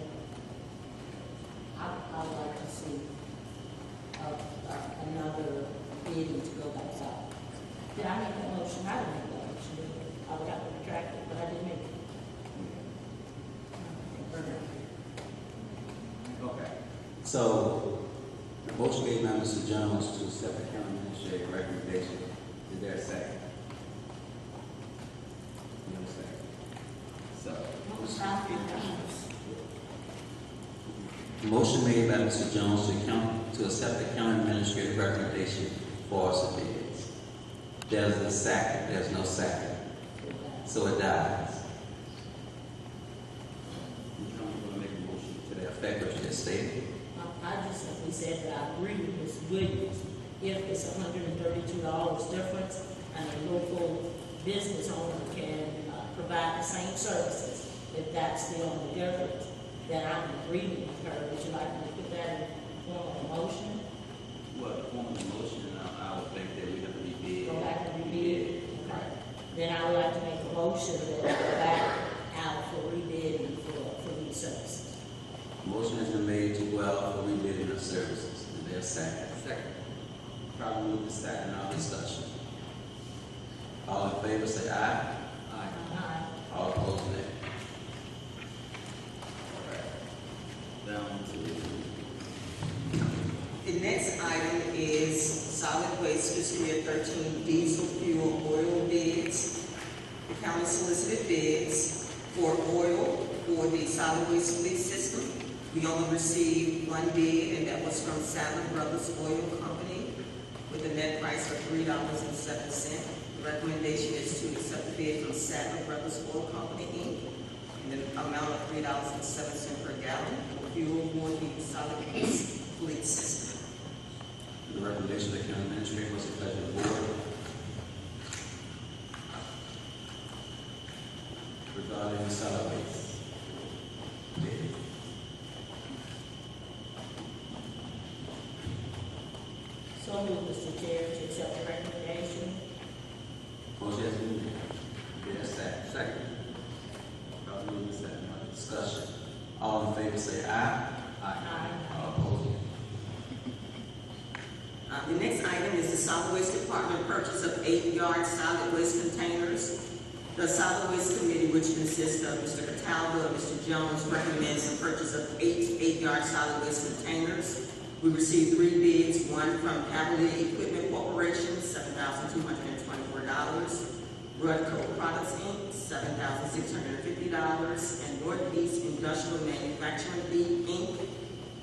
I would like to see another bidding to go back out. Did I make that motion? I didn't make that motion. I would have to retract it, but I didn't make it.
Okay. So, the motion made by Mr. Jones to accept the county administrative recommendation. Is there a second? No second. So, motion made by Mr. Jones to accept the county administrative recommendation for us to bids. There's a second. There's no second. So it dies. I'm going to make a motion to that effect, what you just stated.
I just simply said that I agree with Ms. Williams. If it's $132 difference and a local
business owner can provide the same services, if that's the only difference, then I'm agreeing with her. Would you like me to put that in form of a motion?
Well, form of the motion, I would think that we have to be bid.
Go back and rebid? Okay. Then I would like to make a motion that we go back out for rebidding for these services.
Motion has been made to go out for rebidding of services. Is there a second? Second. Probably move to second, our discussion. All in favor say aye. Aye.
Aye.
All opposed, nay. All right. Down to
The next item is solid waste fiscal year 13 diesel fuel oil bids. The county solicited bids for oil for the solid waste fleet system. We only received one bid, and that was from Sadler Brothers Oil Company with a net price of $3.07. The recommendation is to accept the bid from Sadler Brothers Oil Company, Inc. in the amount of $3.07 per gallon for fuel for the solid waste fleet system.
the recommendation of the county administrator. What's the pleasure of the board regarding the solid waste?
So moved, Mr. Chair, to accept the recommendation.
Motion has been made. Yes, second. Second. Probably move to second. Discussion. All in favor say aye.
Aye.
All opposed?
The next item is the solid waste department purchase of 8-yard solid waste containers. The solid waste committee, which consists of Mr. Cataldo and Mr. Jones, recommends the purchase of 8-yard solid waste containers. We received 3 bids, one from Cavalier Equipment Corporation, $7,224, Rudco Products Inc., $7,650, and Northeast Industrial Manufacturing Inc.,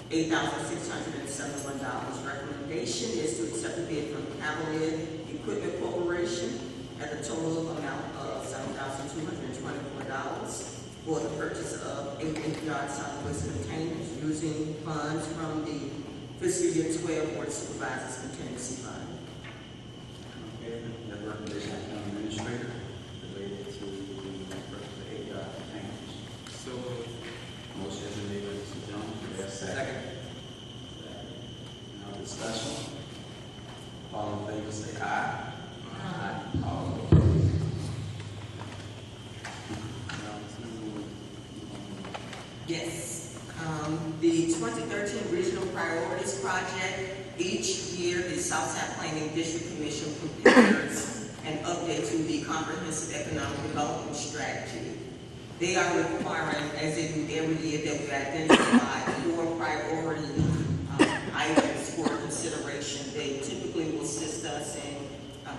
$8,671. Recommendation is to accept the bid from Cavalier Equipment Corporation at a total amount of $7,224 for the purchase of 8-yard solid waste containers using funds from the fiscal year 12 Board of Supervisors Contingency Fund.
Okay, that recommendation of the county administrator related to the purchase of 8-yard containers. So motion has been made by Mr. Jones. Do we have a second? No discussion. All in favor say aye. Aye. All opposed?
Yes. The 2013 Regional Priorities Project, each year the Southside Planning District Commission prepares an update to the Comprehensive Economic Development Strategy. They are requiring, as they do every year, that we identify 4 priority items for consideration. They typically will assist us in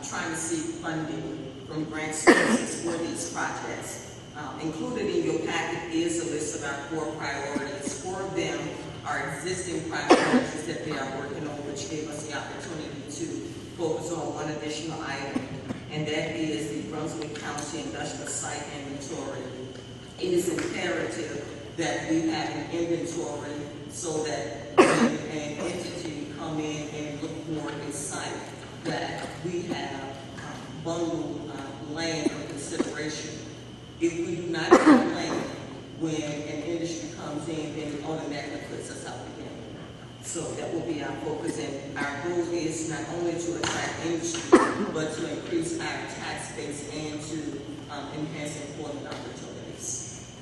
trying to seek funding from grant sources for these projects. Included in your packet is a list of our 4 priorities. 4 of them are existing priorities that they are working on, which gave us the opportunity to focus on one additional item, and that is the Brunswick County Industrial Site Inventory. It is imperative that we have an inventory so that when an entity come in and look for a site, that we have bundled land for consideration. If we do not have land, when an industry comes in, then it automatically puts us out the game. So that will be our focus, and our goal is not only to attract industry, but to increase our tax base and to enhance employment opportunities.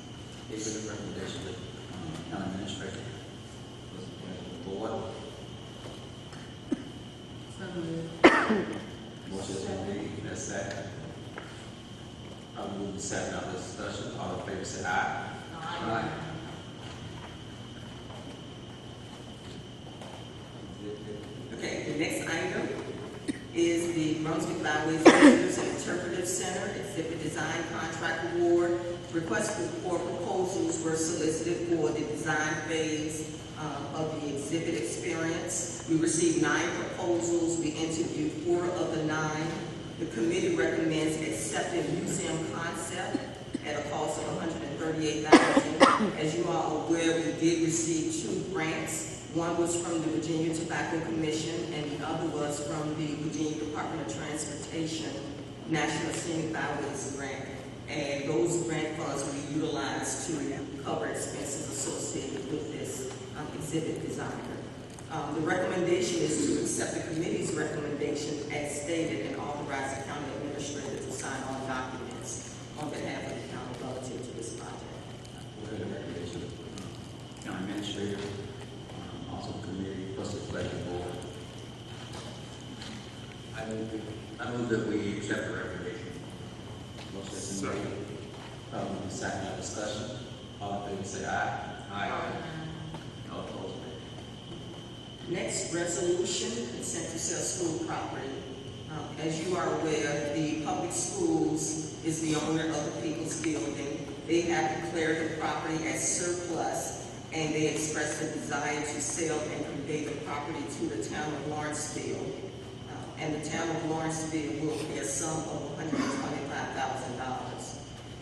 Is there a recommendation of the county administrator? What's the pleasure of the board? Motion has been made. That's second. I'll move to second on this discussion. All in favor say aye. Aye.
Okay, the next item is the Brunswick Byways Visitors and Interpretive Center Exhibit Design Contract Award. Requests for proposals were solicited for the design phase of the exhibit experience. We received 9 proposals. We interviewed 4 of the 9. The committee recommends accepting museum concept at a cost of $138,000. As you are aware, we did receive 2 grants. One was from the Virginia Tobacco Commission, and the other was from the Virginia Department of Transportation. National Scenic Byways Grant, and those grant funds will be utilized to cover expenses associated with this exhibit design. The recommendation is to accept the committee's recommendation as stated and authorize the county administrator to sign all documents on behalf of the county relative to this project.
What are the recommendations? County administrator, also committee, plus the pleasure board. I move that we accept the recommendation. Motion is made. Probably second discussion. All in favor say aye. Aye. No opposed.
Next resolution, consent to sell school property. As you are aware, the public schools is the owner of the People's Building. They have declared the property as surplus, and they expressed a desire to sell and convey the property to the town of Lawrenceville. And the town of Lawrenceville will pay a sum of $125,000.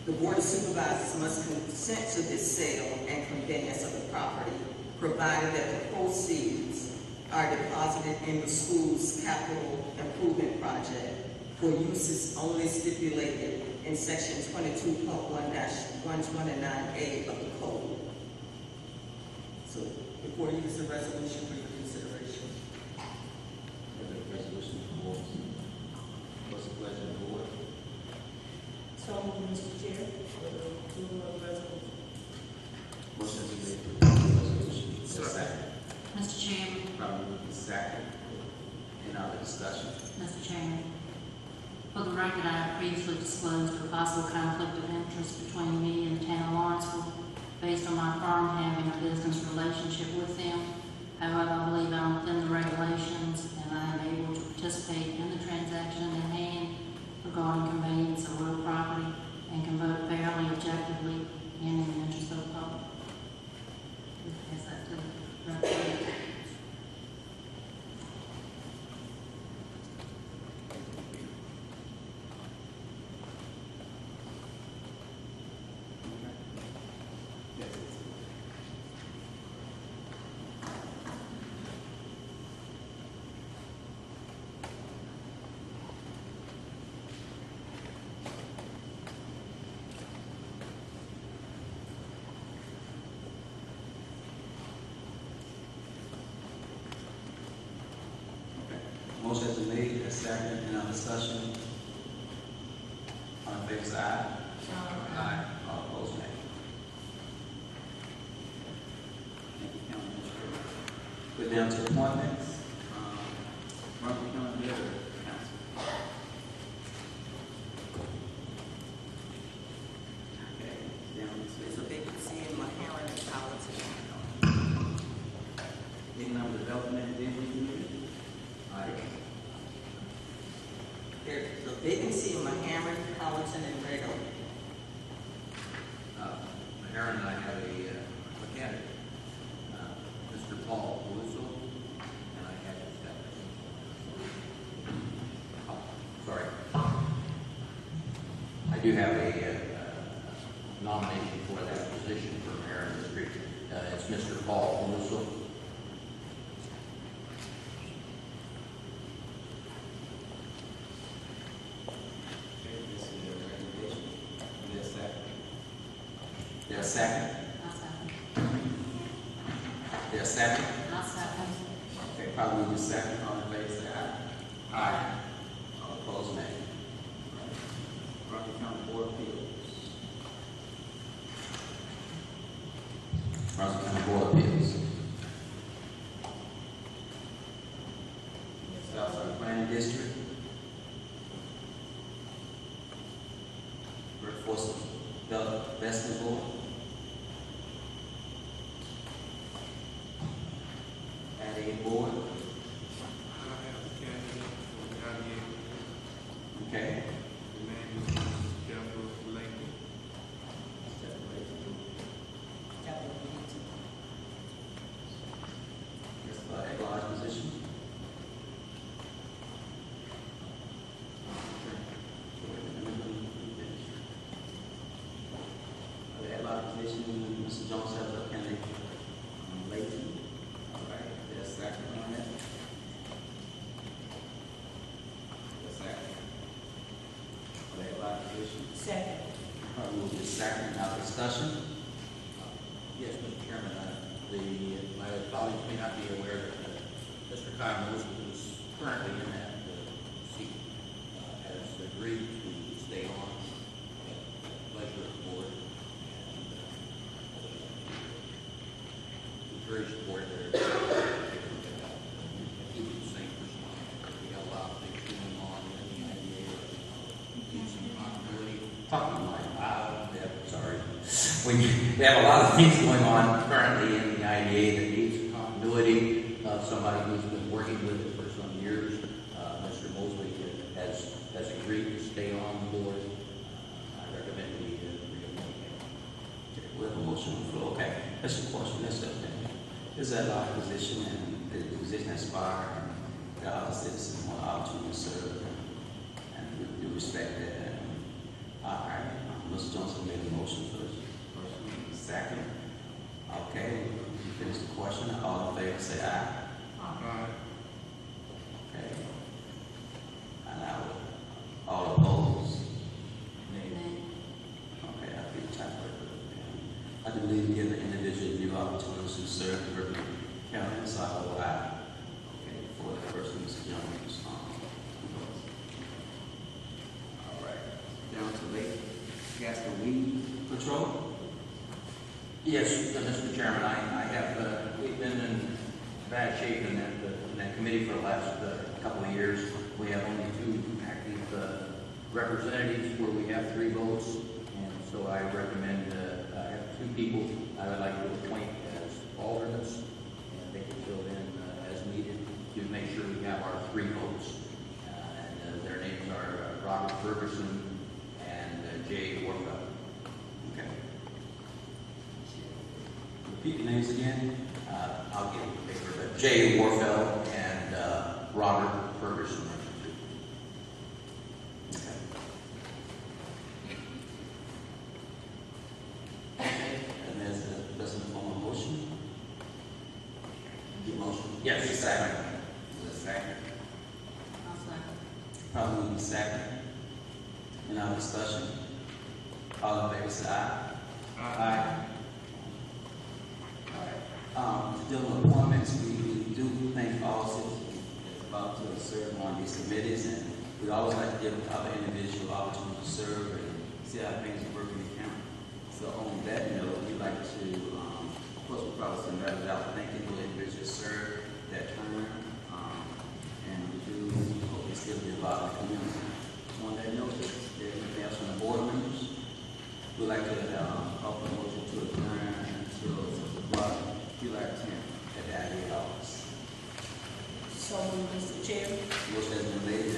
The Board of Supervisors must consent to this sale and conveyance of the property, provided that the proceeds are deposited in the school's capital improvement project for uses only stipulated in section 22.1-129A of the code. So before you use the resolution for your consideration.
Resolution for what's the pleasure of the board?
So, Mr. Chair, to resolution.
Motion is made for the resolution. Second.
Mr. Chairman.
Probably second. Any other discussion?
Mr. Chairman. For the record, I have previously disclosed a possible conflict of interest between me and the town of Lawrenceville based on my firm having a business relationship with them. However, I believe I'm within the regulations and I am able to participate in the transaction at hand regarding conveyance of real property and can vote fairly, objectively, and in the interest of the public. Pass that to the representative.
Motion has been made, a second, and on discussion. All in favor say aye. Aye. All opposed, nay. Thank you, County Administrator. We're down to appointments. Brunswick County Visitor Council. Okay, down to
There's a vacancy in Maharan and Politan.
Economic Development and Delivery Committee.
There's a vacancy in Maharan, Politan, and Regal.
Aaron and I have a candidate, Mr. Paul Russo, and I have his sorry. I do have a nomination for that position for Aaron District. It's Mr. Paul Russo. There's a second.
I'll second.
There's a second.
I'll second.
Okay, probably the second. All in favor, say aye. Aye. All opposed, nay. Brunswick County Board of Appeals. Brunswick County Board of Appeals. Southside Planning District. Workforce Investment Board. Board. Okay.
The name is Jennifer Lincoln.
That's a large position. That large position, Mr. Jones has a candidate, Layton. All right, there's a second on that. There's a second. second. Now discussion.
Yes, Mr. Chairman, my colleagues may not be aware that Mr. Kyle Mosby, who is currently in that seat, has agreed to stay on at the pleasure of the board. And encourage the board there to keep the same person on. We have a lot of things going on in the IDA, need some continuity.
Talking like sorry. We have a lot of things going on currently in the IDA that needs continuity of somebody who's been working with it for some years. Mr. Mosley has agreed to stay on the board. I recommend we reappoint him. We have a motion on the floor. Okay. That's the question. That's it. Is that our position, and the position expire, and the other citizens want opportunity to serve, and we do respect that. All right. Mr. Johnson made the motion first. Second. Okay. You finish the question. All in favor say aye. Aye. Okay. And I would. All opposed? Nay. Okay, I'll be the tiebreaker. I do believe we give the individual new opportunities to serve the River County, so I will aye. Okay, for the person, Mr. Jones.
All right. Down to Lake Gaston Weed Patrol.
Yes, Mr. Chairman, I have, we've been in bad shape in that committee for the last couple of years. We have only 2 active representatives where we have 3 votes, and so I recommend I have 2 people I would like to appoint as alternates, and they can fill in as needed to make sure we have our 3 votes. And their names are Robert Ferguson and Jay Warfeld.
Okay. Repeat the names again. I'll give the paper, but Jay Warfeld and Robert Ferguson. Okay. And that's in the form of motion. Your motion? Yes, a second. A second.
I'll second.
Probably need a second. In our discussion. All in favor say aye. Aye. To deal with appointments, we do thank all citizens that's about to serve on these committees, and we always like to give other individuals opportunity to serve and see how things work in the county. So on that note, we'd like to, of course, we'll probably send letters out thanking the individuals served that term, and we do hope they still be involved in the community. On that note, is there anything else from the board members? We'd like to offer a motion to adjourn until July 10th at the IDA office.
So, Mr. Chair.
Motion has been made